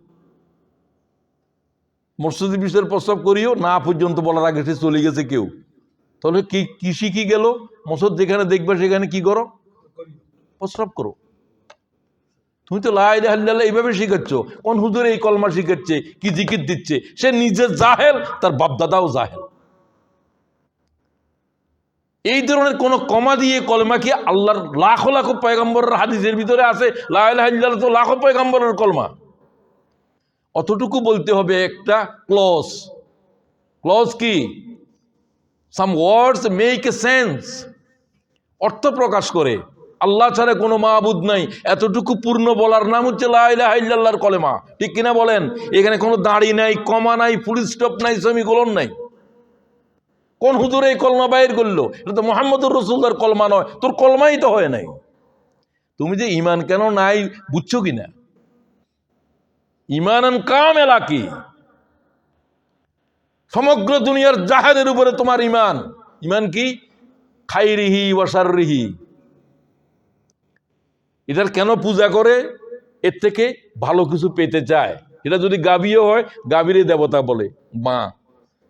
মসজিদের ভিতরে প্রস্রাব করিও না পর্যন্ত বলার আগে সে চলে গেছে কেউ। তাহলে কি শিখি গেল? মসজিদ যেখানে দেখবে সেখানে কি করো? প্রস্রাব করো। তুমি তো লা ইলাহা ইল্লাল্লাহ এইভাবে শিখাচ্ছ। কোন হুজুর এই কলমা শিখাচ্ছে, কি জিকির দিচ্ছে? সে নিজে জাহেল, তার বাপদাদাও জাহেল। এই ধরনের কোন কমা দিয়ে কলমা কি আল্লাহর লাখো লাখো পয়গম্বরের হাদিসের ভিতরে আছে? লা ইলাহা ইল্লাল্লাহ তো লাখো পয়গম্বরের কলমা। অতটুকু বলতে হবে একটা ক্লজ কি? সাম ওয়ার্ডস মেক এ সেন্স, অর্থ প্রকাশ করে। আল্লাহ ছাড়া কোনো মাবুদ নাই, এতটুকু পূর্ণ বলার নাম হচ্ছে লা ইলাহা ইল্লাল্লাহর কলেমা, ঠিক কিনা বলেন? এখানে কোনো দাড়ি নাই, কমা নাই, ফুল স্টপ নাই, সেমিকোলন নাই। কোন হুজুর এই কলমা বাইর করলো? এটা তো মুহাম্মদুর রাসূলুল্লাহর কলমা নয়, তোর কলমাই তো হয় নাই। তুমি যে ঈমান কেন নাই বুঝছো কিনা? ঈমানান কামেলা কি? সমগ্র দুনিয়ার জাহানের উপরে তোমার ঈমান। ঈমান কি? খাইরিহি ওয়া শাররিহি। এটার কেন পূজা করে? এর থেকে ভালো কিছু পেতে চায়। এটা যদি গাভীও হয়, গাভীরে দেবতা বলে মা।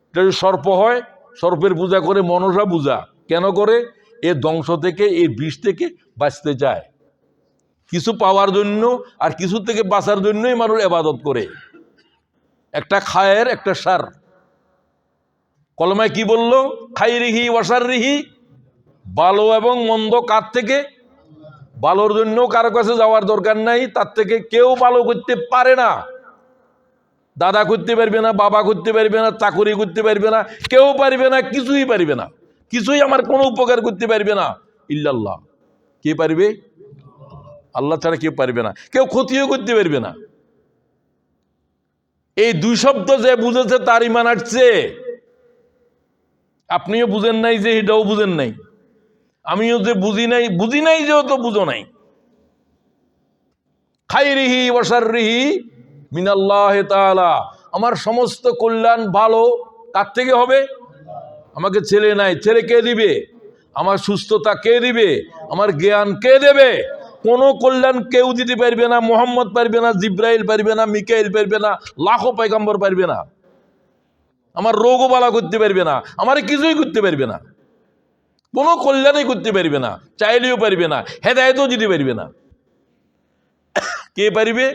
এটা যদি সর্প হয়, সর্পের পূজা করে মনসা পূজা। কেন করে? এর ধ্বংস থেকে, এর বিষ থেকে বাঁচতে চায়। কিছু পাওয়ার জন্য আর কিছু থেকে বাঁচার জন্যই মানুষ ইবাদত করে। একটা খায়ের, একটা সার। কলমায় কি বললো? খাইরিহি ওয়া শাররিহি, ভালো এবং মন্দ কার থেকে? ভালোর জন্য কারো কাছে যাওয়ার দরকার নাই, তার থেকে কেউ ভালো করতে পারে না। দাদা করতে পারবে না, বাবা করতে পারবে না, চাকরি করতে পারবে না, কেউ পারবে না, কিছুই পারবে না, কিছুই আমার কোনো উপকার করতে পারবে না। ইল্লাল্লাহ। কে পারবে? আল্লাহ ছাড়া কেউ পারবে না, কেউ ক্ষতিও করতে পারবে না। এই দুই শব্দ যে বুঝেছে তার ইমান আসছে। আপনিও বুঝেন নাই যে এটাও বুঝেন নাই, আমিও যে বুঝি নাই যে তো বুঝো নাই। খাইরিহি ওয়া শাররিহি মিনাল্লাহি তাআলা। আমার সমস্ত কল্যাণ ভালো কার থেকে হবে? আমাকে ছেলে নাই, ছেলে কে দিবে? আমার সুস্থতা কে দিবে? আমার জ্ঞান কে দেবে? কোনো কল্যাণ কেউ দিতে পারবে না। মুহাম্মদ পারবে না, জিব্রাইল পারবে না, মিকাইল পারবে না, লাখো পয়গম্বর পারবে না। আমার রোগও বালা করতে পারবে না, আমার কিছুই করতে পারবে না, কোনো কল্যাণই করতে পারবে না, চাইলেও পারবে না, হেদায়েতও দিতে পারবে না। কে পারবে?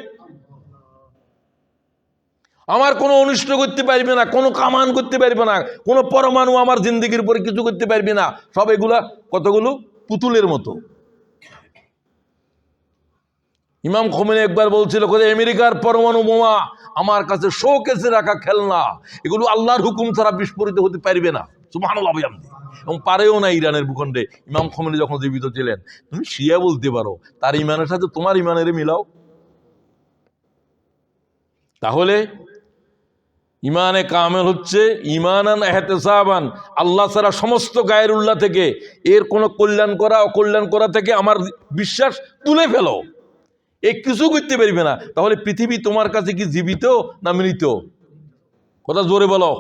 আমার কোনো অনিষ্ট করতে পারবে না, কোনো কামান করতে পারবে না, কোনো পরমাণু আমার জিন্দগির উপরে কিছু করতে পারবে না। সব এগুলা কতগুলো পুতুলের মতো। ইমাম খোমেনি একবার বলছিল, আমেরিকার পরমাণু বোমা আমার কাছে শোকেসে রাখা খেলনা, এগুলো আল্লাহর হুকুম ছাড়া বিস্ফোরিত হতে পারবে না। সুবহানাল্লাহ। এবং পারেও না ইরানের ভূখণ্ডে। ইমাম খোমেনি যখন জীবিত ছিলেন, তুমি শিয়া বলতে পারো, তার ইমানের সাথে তোমার ইমানের মিলাও। তাহলে ইমানে কামেল হচ্ছে ইমানান ইহতিসাবান, আল্লাহ ছাড়া সমস্ত গায়রুল্লাহ থেকে, এর কোনো কল্যাণ করা অকল্যাণ করা থেকে আমার বিশ্বাস তুলে ফেলো। এ কিছু করতে পারবে না। তাহলে পৃথিবী তোমার কাছে কি জীবিত না মৃত? কথা জোরে বলো।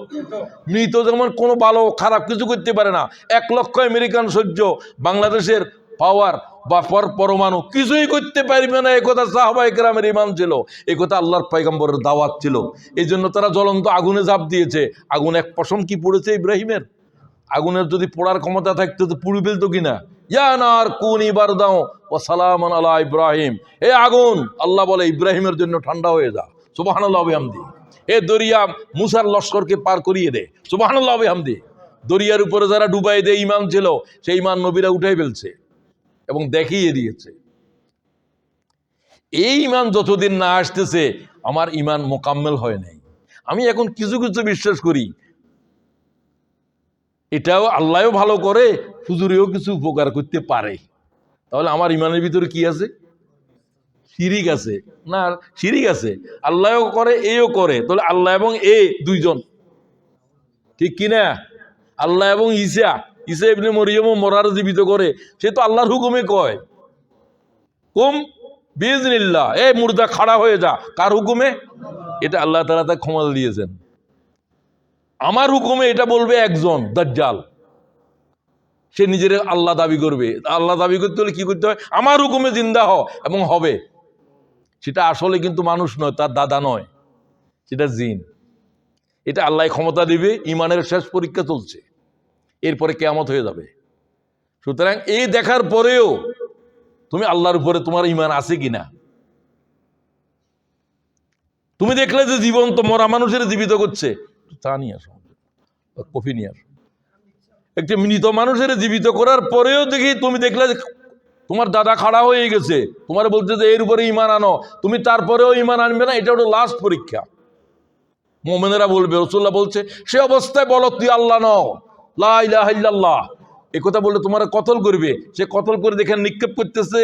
মৃত। যেমন কোনো ভালো খারাপ কিছু করতে পারে না। 1 লক্ষ আমেরিকান সৈন্য বাংলাদেশের পাওয়ার বা পরমাণু কিছুই করতে পারবে না। একথা সাহাবায়ে কেরামের ঈমান ছিল, একথা আল্লাহর পয়গম্বরের দাওয়াত ছিল। এই জন্য তারা জ্বলন্ত আগুনে ঝাঁপ দিয়েছে। আগুন এক পশম কি পড়েছে ইব্রাহিমের? আগুনের যদি পোড়ার ক্ষমতা থাকতো তো পুড়ে ফেলতো কিনা? ইয়া নার কুনি বারদাও ওয়া সালামান আলা ইব্রাহিম। হে আগুন, আল্লাহ বলে ইব্রাহিমের জন্য ঠান্ডা হয়ে যা। সুবহানাল্লাহ ওয়া বিহামদি। হে দরিয়া, মুসার লস্করকে পার করিয়ে দে। সুবহানাল্লাহ ওয়া বিহামদি। দরিয়ার উপরে যারা ডুবাই দেয় ইমান ছিল, সেই ইমান নবীরা উঠাই ফেলছে এবং দেখিয়ে দিয়েছে। এই ইমান যতদিন না আসতেছে, আমার ইমান মোকাম্মেল হয় নাই। আমি এখন কিছু কিছু বিশ্বাস করি, এটাও আল্লাহও ভালো করে, হুজুরেও কিছু উপকার করতে পারে। তাহলে আমার ইমানের ভিতরে কি আছে? শিরিক আছে না? শিরিক আছে। আল্লাহও করে, এও করে। তাহলে আল্লাহ এবং এ দুইজন, ঠিক কিনা? আল্লাহ এবং ঈসা, ঈসা ইবনে মরিয়মও মরার জীবিত করে, সে তো আল্লাহর হুকুমে কয়, কুম বিইজনিল্লাহ, এ মুর্দা খাড়া হয়ে যা। কার হুকুমে? এটা আল্লাহ তাআলা তাকে ক্ষমা দিয়েছেন। আমার হুকুমে এটা বলবে একজন দাজ্জাল, সে নিজের আল্লাহ দাবি করবে। আল্লাহ দাবি করতে হলে কি করতে হয়? আমার হুকুমে জিন্দা হ, এবং হবে। সেটা আসলে কিন্তু মানুষ নয়, তার দাদা নয়, সেটা জিন। এটা আল্লাহ ক্ষমতা দিবে। ইমানের শেষ পরীক্ষা চলছে, এরপরে কিয়ামত হয়ে যাবে। সুতরাং এই দেখার পরেও তুমি আল্লাহর উপরে তোমার ইমান আছে কিনা? তুমি দেখলে যে জীবন্ত মরা মানুষের জীবিত করছে, চা নিয়ে আসো, কফি নিয়ে আসো। একটি মৃত মানুষের জীবিত করার পরেও দেখি তুমি দেখলে যে তোমার দাদা খাড়া হয়ে গেছে, তোমার বলছে যে এর উপরে ইমান আনো, তুমি তারপরেও ইমান আনবে না। এটা হলো লাস্ট পরীক্ষা। মুমিনেরা বলবে, রাসূলুল্লাহ বলছে, সে অবস্থায় বলো তুই আল্লাহ নও, লা ইলাহা ইল্লাল্লাহ। এই কথা বললে তোমার কতল করবে। সে কতল করে দেখে নিক্ষেপ করতেছে,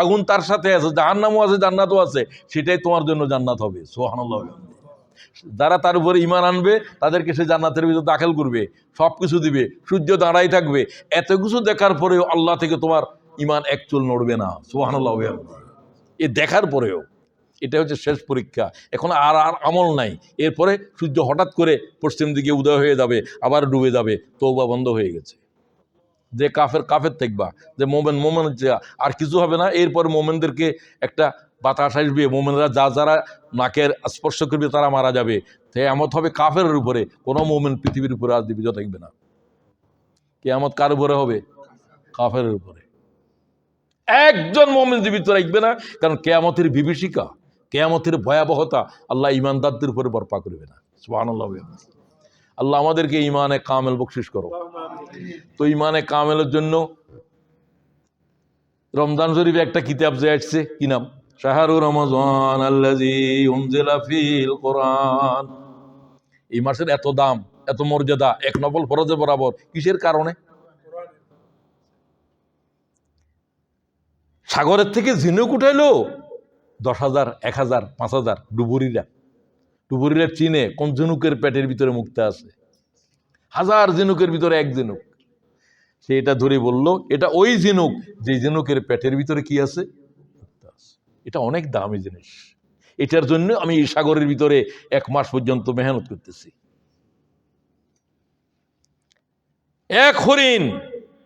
আগুন তার সাথে আছে, জাহান্নামও আছে, জান্নাতও আছে। সেটাই তোমার জন্য জান্নাত হবে। সুবহানাল্লাহ। যারা তার উপরে ইমান আনবে তাদেরকে সে জান্নাতের ভিতর দাখিল করবে, সব কিছু দিবে, সূর্য দাঁড়াই থাকবে। এত কিছু দেখার পরেও আল্লাহ থেকে তোমার ইমান এক চুল নড়বে না। সুবহানাল্লাহ। এ দেখার পরেও এটা হচ্ছে শেষ পরীক্ষা। এখন আর আর আমল নাই। এরপরে সূর্য হঠাৎ করে পশ্চিম দিকে উদয় হয়ে যাবে, আবার ডুবে যাবে, তওবা বন্ধ হয়ে গেছে। যে কাফের কাফের থাকবা, যে মোমেন মোমেন, আর কিছু হবে না। এরপর মোমেনদেরকে একটা বাতাস আসবে, মোমেনরা যারা নাকের স্পর্শ করবে তারা মারা যাবে। কিয়ামত হবে কাফের উপরে, কোনো মোমেন পৃথিবীর উপরে আর জীবিত থাকবে না। কিয়ামত কার উপরে হবে? কাফের উপরে। একজন মোমেন জীবিত রাখবে না, কারণ কিয়ামতের বিভীষিকা, কিয়ামতের ভয়াবহতা আল্লাহ ইমানদারদের উপরে বর্পা করবে না। সুবহানাল্লাহ। আল্লাহ আমাদেরকে ইমানে কামেল বকশিশ করো। তো ইমানে কামেলের জন্য রমজান শরীফে একটা কিতাব যে আসছে, কি নাম? শাহরু রমজান আল্লাযী উনজিলা ফীল কোরআন। এই মাসের এত দাম, এত মর্যাদা, এক নফল ফরজে বরাবর, কিসের কারণে? সাগরের থেকে ঝিনুক উঠাইলো 10,000, 1,000, 5,000 ডুবুরিরা চিনে কোন ঝিনুকের পেটের ভিতরে মুক্তা আছে। 1000 ঝিনুকের ভিতরে এক ঝিনুক, সে এটা ধরে বলল এটা ওই ঝিনুক যে ঝিনুকের পেটের ভিতরে কি আছে, মুক্তা আছে। এটা অনেক দামি জিনিস, এটার জন্য আমি এই সাগরের ভিতরে 1 মাস পর্যন্ত মেহনত করতেছি। এক হরিণ,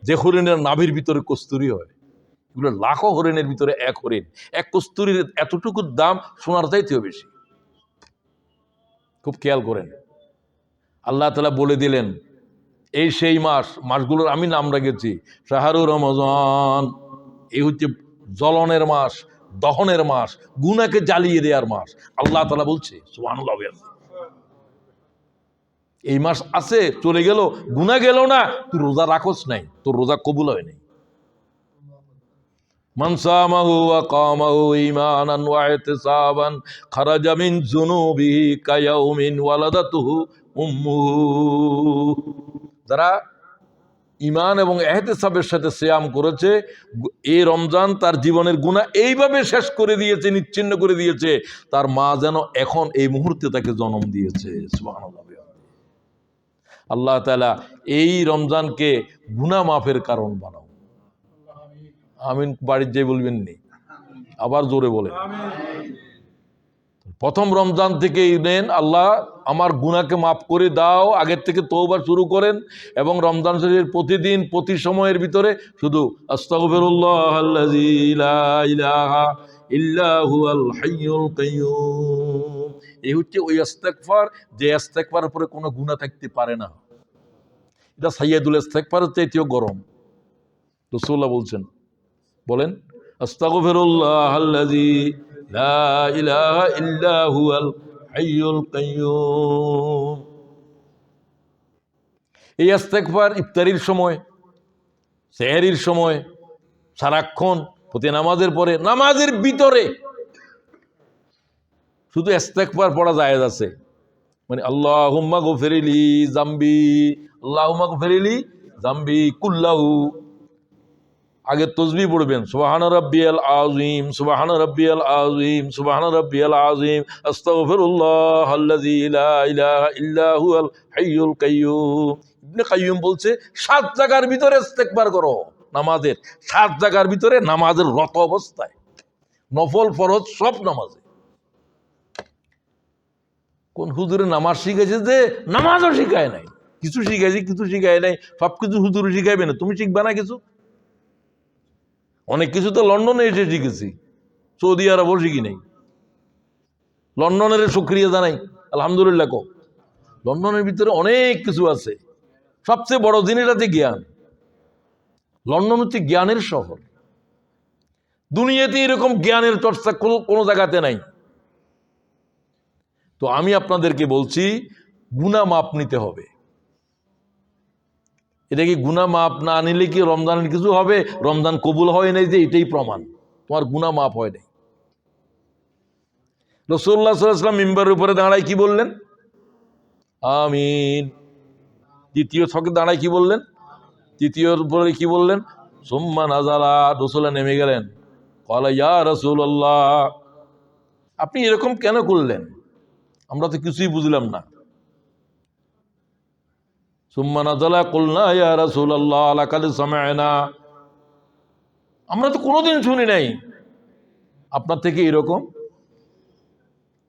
যে হরিণের নাভির ভিতরে কস্তুরী হয়, এগুলো লাখো হরিণের ভিতরে এক হরিণ, এক কস্তুরীর এতটুকু দাম সোনার চাইতেও বেশি। খুব খেয়াল করেন, আল্লাহ তাআলা বলে দিলেন এই সেই মাসগুলোর আমি নাম রেখেছি শাহরুর রমজান। এই হচ্ছে জ্বলনের মাস, দহনের মাস, গুনাহকে জ্বালিয়ে দেওয়ার মাস। আল্লাহ তাআলা বলছে সুবহানাল্লাহ, এই মাস আছে চলে গেল, গুনাহ গেল না, তুই রোজা রাখস নাই, তোর রোজা কবুল হয় নাই। মান সামাহু ওয়া কামাহু ঈমানান ওয়া ইহতিসাবান খারাজা মিন যুনুবিহি কায়াউমিন ওয়ালাদাতুহু উম্মুহু। যারা ঈমান এবং ইহতিসাবের সাথে সিয়াম করেছে, এই রমজান তার জীবনের গুনাহ এইভাবে শেষ করে দিয়েছে, নিচ্ছিন্ন করে দিয়েছে, তার মা যেন এখন এই মুহূর্তে তাকে জন্ম দিয়েছে। সুবহানাল্লাহ। আল্লাহ তাআলা এই রমজানকে গুনাহ মাফের কারণ বানাও। আমিন বাড়ির যে বলবেন নি, আবার জোরে বলেন। প্রথম রমজান থেকে নেন, আল্লাহ আমার গুনাহকে মাফ করে দাও, আগের থেকে তওবা শুরু করেন এবং রমজান শরীফের প্রতিদিন প্রতি সময়ের ভিতরে শুধু আস্তাগফিরুল্লাহাল্লাযী লা ইলাহা ইল্লা হুয়াল হাইয়ুল কাইয়্যুম। এই হচ্ছে ওই ইস্তেগফার, যে ইস্তেগফারের উপরে কোনো গুনাহ থাকতে পারে না। এটা সাইয়্যিদুল ইস্তেগফারের চাইতেও গরম। রাসূলুল্লাহ বলছেন, বলেন আস্তাগফিরুল্লাহাল্লাযী লা ইলাহা ইল্লা হুয়াল হাইয়ুল কাইয়্যুম। এই ইস্তেগফার ইফতারির সময়, সেহরির সময়, সারাক্ষণ প্রতি নামাজের পরে, নামাজের ভিতরে শুধু ইস্তেগফার পড়া জায়েজ আছে। মানে আল্লাহুম্মা গফিরলি যামবি, আল্লাহুম্মা গফিরলি যামবি কুল্লাহু। আগে তসবিহ পড়বেন সুবহানা রাব্বিয়াল আযীম, সুবহানা রাব্বিয়াল আযীম, সুবহানা রাব্বিয়াল আযীম, আস্তাগফিরুল্লাহাল্লাযী লা ইলাহা ইল্লা হুয়াল হাইয়ুল কাইয়্যুম। ইবনে কাইয়্যুম বলছে 7 জায়গার ভিতরে ইস্তেগফার করো, নামাজের 7 জায়গার ভিতরে, নামাজের রত অবস্থায়, নফল ফরজ সব নামাজে। কোন হুজুরে নামাজ শিখাইছে যে নামাজও শিখায় নাই, কিছু শিখাইছে কিছু শিখায় নাই, সব কিছু হুজুরে শিখাইবে না, তুমি শিখবে না কিছু? অনেক কিছু তো লন্ডনে এসে শিখেছি, সৌদি আরবও শিখি নাই। লন্ডনের শুকরিয়া জানাই, আলহামদুলিল্লাহ। লন্ডনের ভিতরে অনেক কিছু আছে, সবচেয়ে বড় জিনিস আছে জ্ঞান। লন্ডন হচ্ছে জ্ঞানের শহর, দুনিয়াতে এরকম জ্ঞানের চর্চা কোনো জায়গাতে নাই। তো আমি আপনাদেরকে বলছি গুনাহ মাপ নিতে হবে। এটা কি গুনাহ মাপ না নিলে কি রমজানের কিছু হবে? রমজান কবুল হয় নাই যে এটাই প্রমাণ, তোমার গুনাহ মাপ হয় নাই। রাসূলুল্লাহ সাল্লাল্লাহু আলাইহি ওয়াসাল্লাম মিম্বারের উপরে দাঁড়ায় কি বললেন? আমিন। দ্বিতীয় ছকে দাঁড়ায় কি বললেন? তৃতীয়র উপরে কি বললেন? সুম্মা নাযালা, রাসূলুল্লাহ নেমে গেলেন। ক্বালা ইয়া রাসূলুল্লাহ, আপনি এরকম কেন করলেন? আমরা তো কিছুই বুঝলাম না। সুম্মা নাযালা কুলনা ইয়া রাসূলুল্লাহ লাকাদ সামি'না, আমরা তো কোনোদিন শুনি নাই আপনার থেকে এরকম।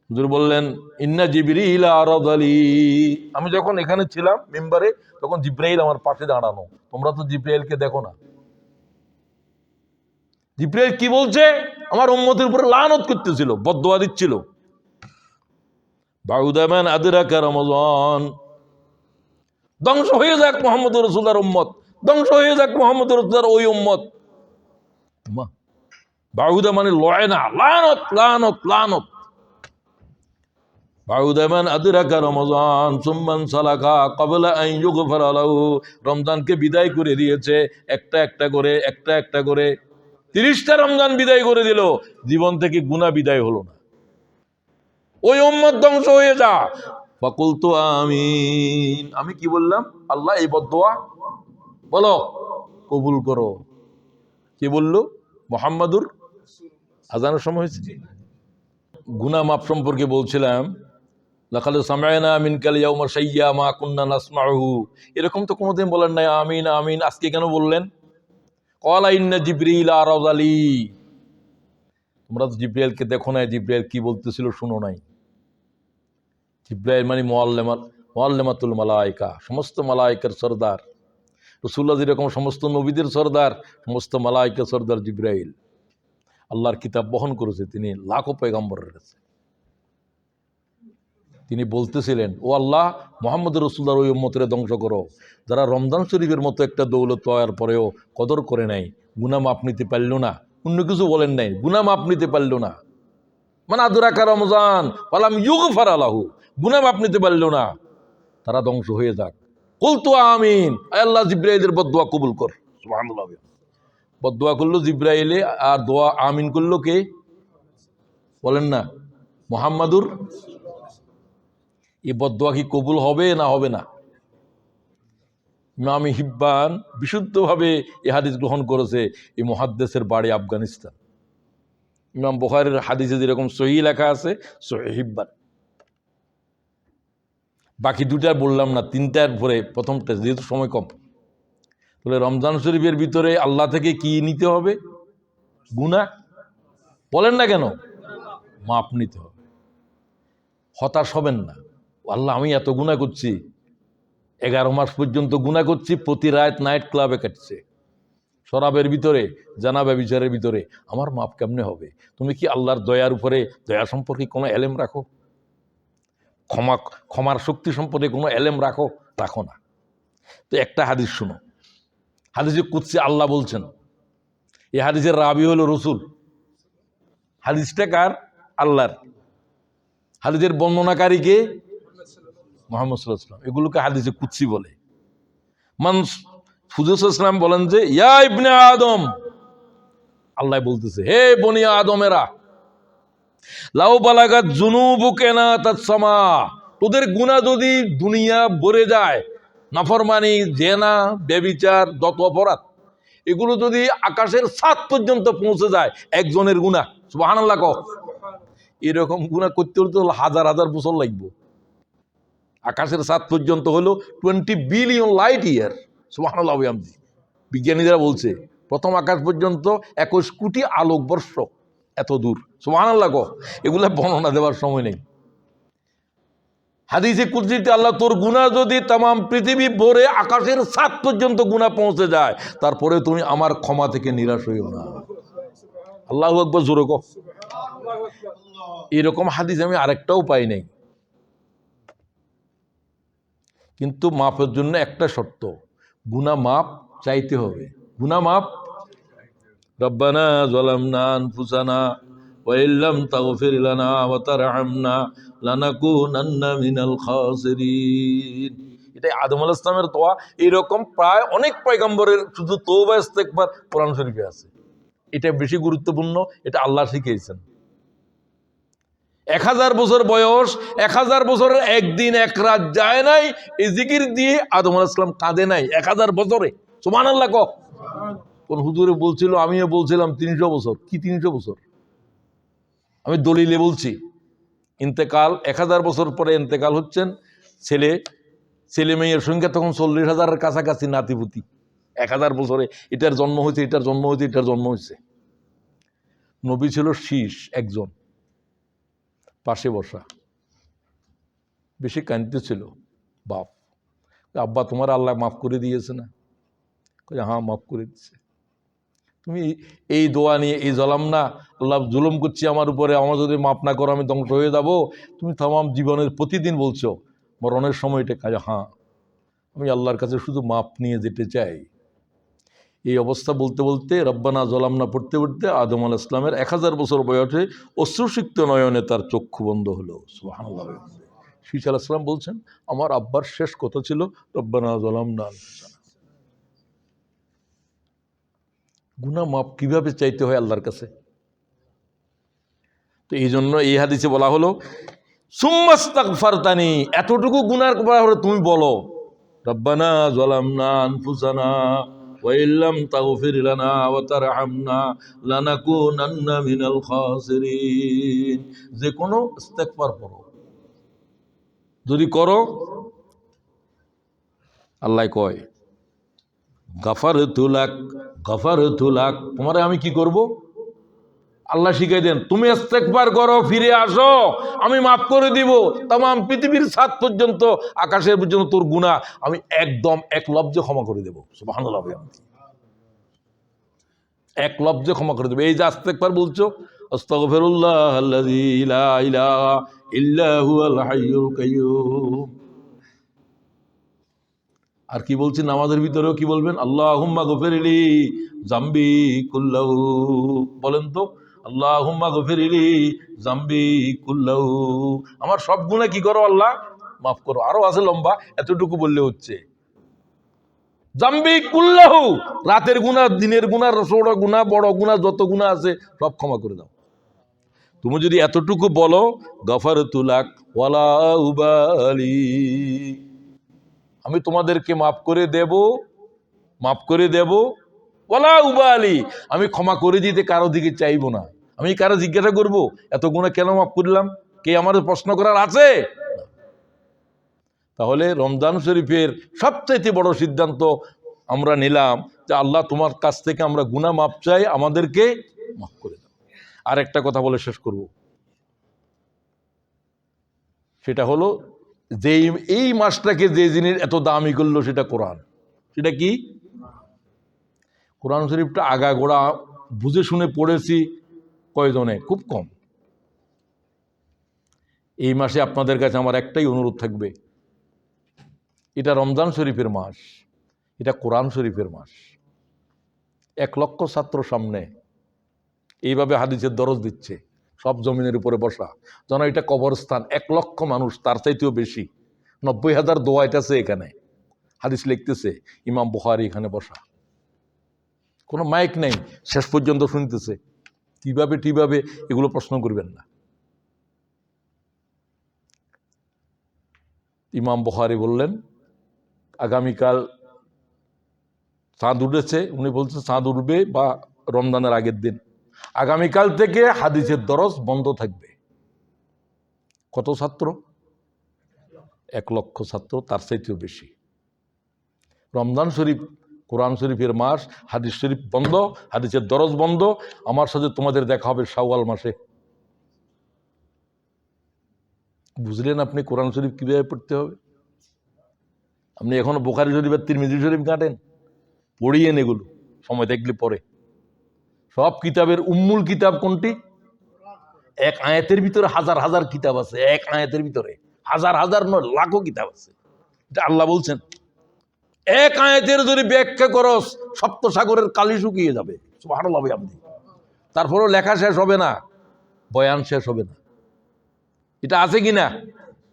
হুজুর বললেন ইন্না জিবরিল আরাদালি, আমি যখন এখানে ছিলাম মিম্বারে, তখন জিবরাইল আমার পাশে দাঁড়ানো। তোমরা তো জিবরাইলকে দেখো না। জিবরাইল কি বলছে? আমার উম্মতের উপরে লানত করতেছিল, বদদুয়া দিচ্ছিল। বাউদা মান আদরাকা রমজান, ধ্বংস হয়ে যাক মুহাম্মদুর রাসূলুল্লাহর উম্মত, ধ্বংস হয়ে যাক মুহাম্মদুর রাসূলুল্লাহর ওই উম্মত। বাউদা মানে লয়না, লানত লানত লানত। বাউদা মান আদরাকা রমজান সুম্মান সালাকা ক্বাবলা আন ইউগফারা লাহু, রমজানকে বিদায় করে দিয়েছে একটা একটা করে, একটা একটা করে 30টা রমজান বিদায় করে দিল, জীবন থেকে গুনাহ বিদায় হলো না। ওই উম্মত ধ্বংস হয়ে যা। ফাকুলতু আমিন, আমি কি বললাম? আল্লাহ এই বদদুয়া বলো কবুল করো। কে বললো? মুহাম্মাদুর আজানের সময় হয়েছে। গুনাহ মাপ সম্পর্কে বলছিলাম, লাকাদ সামা'না মিনকাল ইয়াউমা শাইয়্যা মা কুননা নাসমাউহু, এরকম তো কোনোদিন বলেন নাই আমিন আমিন, আজকে কেন বললেন? ক্বালা ইন্না জিবরিল আরাযালি, তোমরা তো জিবরাইলকে দেখো নাই, জিবরাইল কি বলতেছিল শুনো নাই। জিবরাইল মানে মুআল্লিমাতুল মালায়েকা, সমস্ত মালায়েকার সরদার। রাসূলুল্লাহ যেরকম সমস্ত নবীদের সরদার, সমস্ত মালায়েকার সরদার জিবরাইল। আল্লাহর কিতাব বহন করেছে তিনি লাখো পয়গম্বরের কাছে। তিনি বলতেছিলেন, ও আল্লাহ, মুহাম্মদ রাসূলুল্লাহর ওই উম্মতের ধ্বংস করো যারা রমজান শরীফের মতো একটা দৌলত পাওয়ার পরেও কদর করে নাই, গুনাহ মাপ নিতে পারল না। অন্য কিছু বলেন নাই, গুনাহ মাপ নিতে পারল না। মানে আদরাকা রমজান ফালাম ইউগফার লাহু, গুনাহ মাপ নিতে পারল না, তারা ধ্বংস হয়ে যাক। কুলতু আমিন, আয় আল্লাহ জিবরাইলের বদদোয়া কবুল কর। সুবহানাল্লাহ। বদদোয়া করলো জিবরাইলে, আর দোয়া আমিন করলো কে বলেন না? মুহাম্মাদুর। এই বদদোয়া কি কবুল হবে না হবে না? ইমাম হিব্বান বিশুদ্ধভাবে এই হাদিস গ্রহণ করেছে। এই মুহাদ্দিসের বাড়ি আফগানিস্তান। ইমাম বুখারীর হাদিসে যেরকম সহিহ লেখা আছে, সহিহ হিব্বান। বাকি দুটার বললাম না, তিনটার পরে প্রথমটা, যেহেতু সময় কম। তাহলে রমজান শরীফের ভিতরে আল্লাহ থেকে কি নিতে হবে? গুনাহ। বলেন না কেন? মাপ নিতে হবে। হতাশ হবেন না, আল্লাহ আমি এত গুনাহ করছি, 11 মাস পর্যন্ত গুনাহ করছি, প্রতি রাত নাইট ক্লাবে কাটছে, শরাবের ভিতরে, জানাবা বিচারের ভিতরে, আমার মাপ কেমনে হবে? তুমি কি আল্লাহর দয়ার উপরে, দয়া সম্পর্কে কোনো এলেম রাখো? ক্ষমার শক্তি সম্পর্কে কোনো এলেম রাখো? রাখো না। তো একটা হাদিস শুনো, হাদিসে কুদসি আল্লাহ বলছেন, এই হাদিসের রাবি হলো রসুল। হাদিসটা কার? আল্লাহর। হাদিসের বর্ণনাকারীকে মুহাম্মদ সাল্লাল্লাহু আলাইহি ওয়াসাল্লাম। এগুলোকে হাদিসে কুদসি বলে। হুজুর সাল্লাল্লাহু আলাইহি ওয়াসাল্লাম বলেন যে, ইয়া ইবনে আদম, আল্লাহ বলতেছে, হে বনি আদমেরা, লাউ বালাগাত যুনুবুকা নাতাস সামা, তোদের গুনাহ যদি দুনিয়া ভরে যায়, নাফরমানি, জেনা, ব্যভিচার, যত অপরাধ, এগুলো যদি আকাশের ছাদ পর্যন্ত পৌঁছে যায়, একজনের গুনাহ, সুবহানাল্লাহ কও। এরকম গুনাহ করতে হলে তো হাজার হাজার বছর লাগবে। আকাশের ছাদ পর্যন্ত হলো 20 বিলিয়ন লাইট ইয়ার। সুবহানাল্লাহ। বিজ্ঞানীরা বলছে প্রথম আকাশ পর্যন্ত 21 কোটি আলোকবর্ষ, এত দূর। সুবহানাল্লাহ কও। এগুলা বর্ণনা দেওয়ার সময় নেই। হাদিসে কুদসিতে আল্লাহ, তোর গুনাহ যদি তামাম পৃথিবী ভরে আকাশের ছাদ পর্যন্ত গুনাহ পৌঁছে যায়, তারপরে তুমি আমার ক্ষমা থেকে নিরাশ হইও না। আল্লাহু আকবার, জোরে কও। এরকম হাদিস আমি আরেকটাও পাই নাই। কিন্তু মাপের জন্য একটা শর্ত, গুনাহ মাপ চাইতে হবে। গুনাহ মাপ, রব্বানা যালামনা আনফুসানা ওয়া ইল্লাম তাগফির লানা ওয়া তারহামনা লানাকুনান্না মিনাল খাসিরিন। এটা আদম আলাইহিস সালামের দোয়া। এরকম প্রায় অনেক পয়গম্বরের শুধু তওবা ইস্তেগফার কোরআন শরীফে আছে। এটা বেশি গুরুত্বপূর্ণ, এটা আল্লাহ শিখিয়েছেন। 1000 বছর বয়স, 1000 বছরের একদিন এক রাত যায় নাই এই জিকির দিয়ে আদম আলাইহিস সালাম কাঁদে নাই 1000 বছরে। সুবহানাল্লাহ কও। কোন হুজুরে বলছিল, আমিও বলছিলাম 300 বছর। কি 300 বছর? আমি দলিলে বলছি। ইন্তেকাল 1000 বছর পরে ইন্তেকাল হচ্ছেন, ছেলে মেয়ের সংখ্যা তখন 40,000-এর কাছাকাছি নাতিপুতি। 1000 বছরে এটার জন্ম হয়েছে, এটার জন্ম হয়েছে, এটার জন্ম হয়েছে। নবী ছিল শীষ একজন, পাশে বসা, বেশি কাঁদতেছিল বাপ। আব্বা তোমার আল্লাহ মাফ করে দিয়েছে না? হ্যাঁ মাফ করে দিচ্ছে। তুমি এই দোয়া নিয়ে, এই জলাম না, আল্লাহ জুলুম করছি আমার উপরে, আমার যদি মাফ না করো আমি ধ্বংস হয়ে যাব, তুমি তামাম জীবনের প্রতিদিন বলছো, মরণের সময় এটা কাজ। হ্যাঁ, আমি আল্লাহর কাছে শুধু মাফ নিয়ে যেতে চাই। এই অবস্থা বলতে বলতে, রব্বানা জলামনা পড়তে পড়তে আদম আলাইহিস সালামের 1000 বছর বয়সে অশ্রুসিক্ত নয়নে তার চক্ষু বন্ধ হলো। সুবহানাল্লাহ। শীষ আলাইহিস সালাম বলছেন, আমার আব্বার শেষ কথা ছিল রব্বানা জলামনা আনফুসানা। গুনাহ মাপ কিভাবে চাইতে হয় আল্লাহর কাছে? তো এই জন্য এই হাদিসে বলা হলো, সুম্মাস্তাগফারতানি, এতটুকু গুনার করা হলো তুমি বলো রব্বানা যালামনা আনফুসানা ওয়া ইল্লাম তাগফির লানা ওয়া তারহামনা লানাকুনান্না মিনাল খাসিরিন। যে কোনো ইস্তেগফার করো, যদি করো আল্লাহ কয় গাফারতু লাক, তোমারে আমি কি করব? আল্লাহ শিখাই দেন, তুমি ইস্তেগফার করো, ফিরে আসো, আমি মাফ করে দিব। তামাম পৃথিবীর ছাদ পর্যন্ত, আকাশের পর্যন্ত তোর গুনাহ আমি একদম এক লব্জে ক্ষমা করে দেব। সুবহানাল্লাহ, এক লব্জে ক্ষমা করে দেব। এই যে ইস্তেগফার বলছো, আস্তাগফিরুল্লাহ আল্লাযী লা ইলাহা ইল্লা হুয়াল হাইয়ুল কাইয়্যুম। আর কি বলছি নামাজের ভিতরেও কি বলবেন? আল্লাহুম্মা গফিরলি জামবি কুল্লাহু। বলেন তো, আল্লাহুম্মা গফিরলি জামবি কুল্লাহু, আমার সব গুনাহ কি করো আল্লাহ, মাফ করো। আরো আছে লম্বা, এতটুকু বললে হচ্ছে। জামবি কুল্লাহু, রাতের গুনাহ, দিনের গুনাহ, ছোট গুনাহ, বড় গুনাহ, যত গুনাহ আছে সব ক্ষমা করে দাও। তুমি যদি এতটুকু বলো, গফারতু লাক ওয়ালা উবালি, আমি তোমাদেরকে মাফ করে দেব, ওয়ালা উবালি, আমি ক্ষমা করে দিতে কারো দিকে চাইবো না। আমি কারো জিজ্ঞাসা করব এত গুনাহ কেন মাফ করলাম? কে আমার প্রশ্ন করার আছে? তাহলে রমজান শরীফের সবচাইতে বড় সিদ্ধান্ত আমরা নিলাম যে আল্লাহ তোমার কাছ থেকে আমরা গুনাহ মাফ চাই, আমাদেরকে মাফ করে দাও। আর একটা কথা বলে শেষ করব, সেটা হলো যে এই মাসটাকে যে জিনিস এত দামি করলো সেটা কোরআন। সেটা কি? কোরআন শরীফটা আগাগোড়া বুঝে শুনে পড়েছি কয়জনে? খুব কম। এই মাসে আপনাদের কাছে আমার একটাই অনুরোধ থাকবে, এটা রমজান শরীফের মাস, এটা কোরআন শরীফের মাস। 1 লক্ষ ছাত্র সামনে এইভাবে হাদিসের দরজ দিচ্ছে, সব জমিনের উপরে বসা, যেন এটা কবরস্থান। 1 লক্ষ মানুষ, তার চাইতেও বেশি, 90,000 দোয়াইতেছে এখানে, হাদিস লিখতেছে, ইমাম বুখারী এখানে বসা, কোনো মাইক নেই, শেষ পর্যন্ত শুনতেছে। কিভাবে এগুলো প্রশ্ন করবেন না। ইমাম বুখারী বললেন আগামীকাল চাঁদ উঠেছে, উনি বলছেন চাঁদ উঠবে বা রমজানের আগের দিন, আগামীকাল থেকে হাদিসের দরজ বন্ধ থাকবে। কত ছাত্র? 1 লক্ষ ছাত্র, তার চাইতেও বেশি। রমজান শরীফ কোরআন শরীফের মাস, হাদিস শরীফ বন্ধ, হাদিসের দরজ বন্ধ। আমার সাথে তোমাদের দেখা হবে শাওয়াল মাসে। বুঝলেন আপনি কোরআন শরীফ কিভাবে পড়তে হবে? আপনি এখনো বুখারী শরীফ আর তিরমিজি শরীফ ঘাটেন, পড়িয়েন এগুলো, সময় দেখলে পরে। সব কিতাবের উম্মুল কিতাব কোনটি? এক আয়াতের ভিতরে হাজার হাজার কিতাব আছে, এক আয়াতের ভিতরে হাজার নয়, লাখো কিতাব আছে। এটা আল্লাহ বলছেন, এক আয়াতের যদি ব্যাখ্যা করস সপ্ত সাগরের কালি শুকিয়ে যাবে। সুবহানাল্লাহ। আপনি তারপরেও লেখা শেষ হবে না, বয়ান শেষ হবে না। এটা আছে কিনা?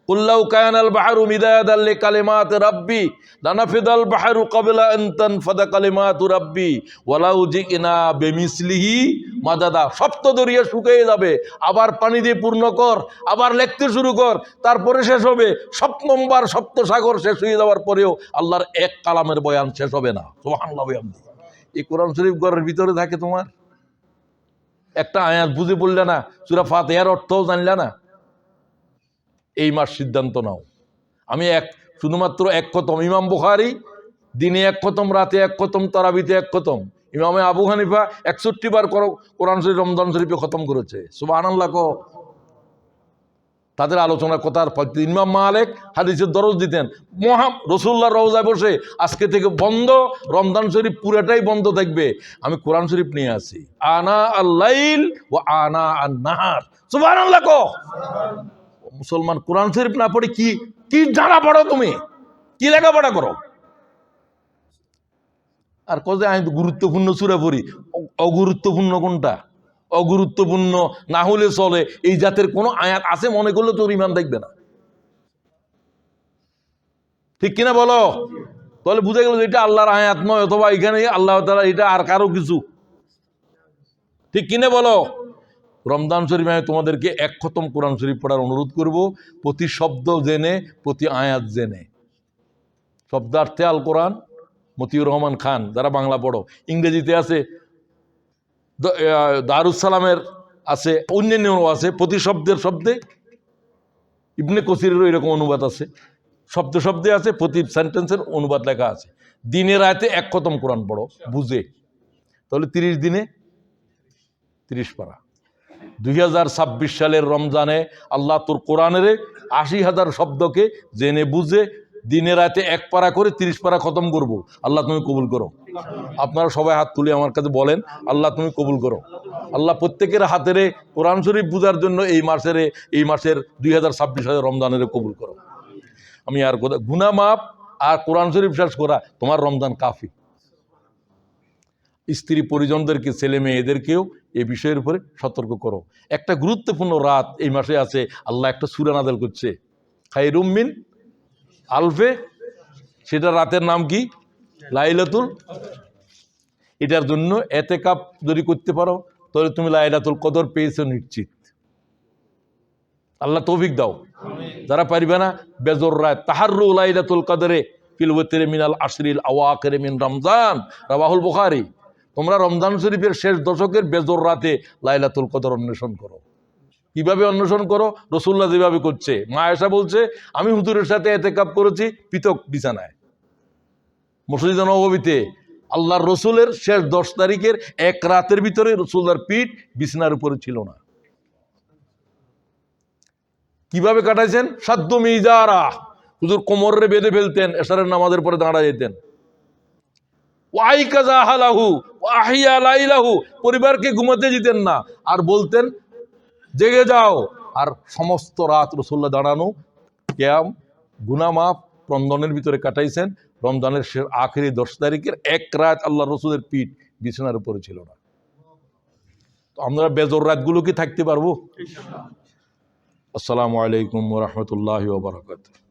কুল্লাউ কায়ানাল বাহরু মিদাদাল লিকালিমাতি রাব্বি লানাফিদাল বাহরু ক্বাবলা আন তানফাদা কালিমাতু রাব্বি ওয়ালাউ জিনা বিমিসলিহি মাদাদা। সপ্ত দরিয়া শুকিয়ে যাবে, আবার পানি দিয়ে পূর্ণ কর, আবার লিখতে শুরু কর, তারপরে শেষ হবে। সপ্তমবার সপ্ত সাগর শেষ হয়ে যাওয়ার পরেও আল্লাহর এক কালামের বয়ান শেষ হবে না। সুবহানাল্লাহ। এই কোরআন শরীফ ঘরের ভিতরে থাকে, তোমার একটা আয়াত বুঝে পড়লে না, সূরা ফাতিহার অর্থও জানলে না। এই মাস সিদ্ধান্ত নাও, আমি শুধুমাত্র 1 খতম। ইমাম বুখারী দিনে 1 খতম, রাতে 1 খতম, তারাবিতে 1 খতম। ইমামে আবু হানিফা 61 বার কোরআন শরীফ রমজান শরীফে খতম করেছে। সুবহানাল্লাহ। তাদের আলোচনা কথার পদ্ধতি। ইমাম মালিক হাদিসের দরজ দিতেন, রাসূলুল্লাহর রওজায় বসে আজকে থেকে বন্ধ, রমজান শরীফ পুরাটাই বন্ধ থাকবে, আমি কোরআন শরীফ নিয়ে আসি। আনা আল-লাইল ওয়া আনা আন-নাহার। সুবহানাল্লাহ। মুসলমান কোরআন শরীফ না পড়ে কি জানা পড়ো? তুমি কি লেখাপড়া করো? আর কবে আমি গুরুত্বপূর্ণ সূরা পড়ি। অগুরুত্বপূর্ণ কোনটা? অগুরুত্বপূর্ণ না হলে চলে, এই জাতের কোন আয়াত আছে মনে করলে তোর ইমান দেখবে না। ঠিক কিনা বলো? তাহলে বুঝে গেল যে এটা আল্লাহর আয়াত নয়, অথবা এখানে আল্লাহ তাআলা এটা আর কারো কিছু। ঠিক কিনা বলো? রমজান শরীফ আমি তোমাদেরকে 1 খতম কোরআন শরীফ পড়ার অনুরোধ করব, প্রতি শব্দ জেনে, প্রতি আয়াত জেনে। শব্দার্থে আল কোরআন, মতিউর রহমান খান, যারা বাংলা পড়ো, ইংরেজিতে আছে, দারুস সালামের আছে, অন্যান্যও আছে, প্রতি শব্দের শব্দে। ইবনে কসিরেরও এরকম অনুবাদ আছে, শব্দে শব্দে আছে, প্রতি সেন্টেন্সের অনুবাদ লেখা আছে। দিনের রাতে এক খতম কোরআন পড়ো বুঝে, তাহলে 30 দিনে 30 পারা। 2026 সালের রমজানে আল্লাহ তোর কোরআনের 80,000 শব্দকে জেনে বুঝে দিনে রাতে এক পারা করে 30 পারা খতম করব। আল্লাহ তুমি কবুল করো। আপনারা সবাই হাত তুলে আমার কাছে বলেন, আল্লাহ তুমি কবুল করো। আল্লাহ প্রত্যেকের হাতেরে কোরআন শরীফ বুঝার জন্য এই মাসের 2026 সালের রমজানের কবুল করো। আমি আর কথা, গুনাহ মাপ আর কোরআন শরীফ শেষ করা তোমার রমজান কাফি। স্ত্রী পরিজনদেরকে, ছেলে মেয়েদেরকেও এই বিষয়ের উপরে সতর্ক করো। একটা গুরুত্বপূর্ণ রাত এই মাসে আছে, আল্লাহ একটা সূরা নাযিল করছে, খায়রুম মিন আলফে, সেটা রাতের নাম কি? লাইলাতুল। এটার জন্য এতেকাফ যদি করতে পারো তাহলে তুমি লাইলাতুল কদর পেয়েছো নিশ্চিত। আল্লাহ তৌফিক দাও। যারা পারবে না, বেজর রাত তাহাররু লাইলাতুল কদরে ফিল ওয়াতরি মিনাল আশরিল আওয়াখির মিন রমজান, রাওয়াহুল বুখারী। তোমরা রমজান শরীফের শেষ দশকের বেজর রাতে লাইলাতুল কদর অন্বেষণ করো। কিভাবে অন্বেষণ করো? রাসূলুল্লাহ যেভাবে করছে। মা আয়েশা বলছে, আমি হুজুরের সাথে ইতিকাফ করেছি পৃথক বিছানায় মসজিদে নববীতে। আল্লাহর রসুলের শেষ 10 তারিখের এক রাতের ভিতরে রাসূলুল্লাহর পিঠ বিছানার উপরে ছিল না। কিভাবে কাটাইছেন? সাদ্দ মিজারা, হুজুর কোমরে বেঁধে ফেলতেন, এশারের নামাজের পরে দাঁড়া যেতেন। ওয়াইকাযা আহলাহু ওয়াহিয়া লাইলাহু, পরিবারকে ঘুমাতে দিতেন না, আর বলতেন জেগে যাও। আর সমস্ত রাত রাসূলুল্লাহ দাঁড়ানো, কিয়াম, গুনাহ মাফ, রমজানের ভিতরে কাটাইছেন। রমজানের আখেরি 10 তারিখের এক রাত আল্লাহ রসুলের পিঠ বিছানার উপরে ছিল না। তো আমরা বেজর রাতগুলো কি থাকতে পারবো? আসসালামু আলাইকুম ওয়া রাহমাতুল্লাহি ওয়া বারাকাতুহু।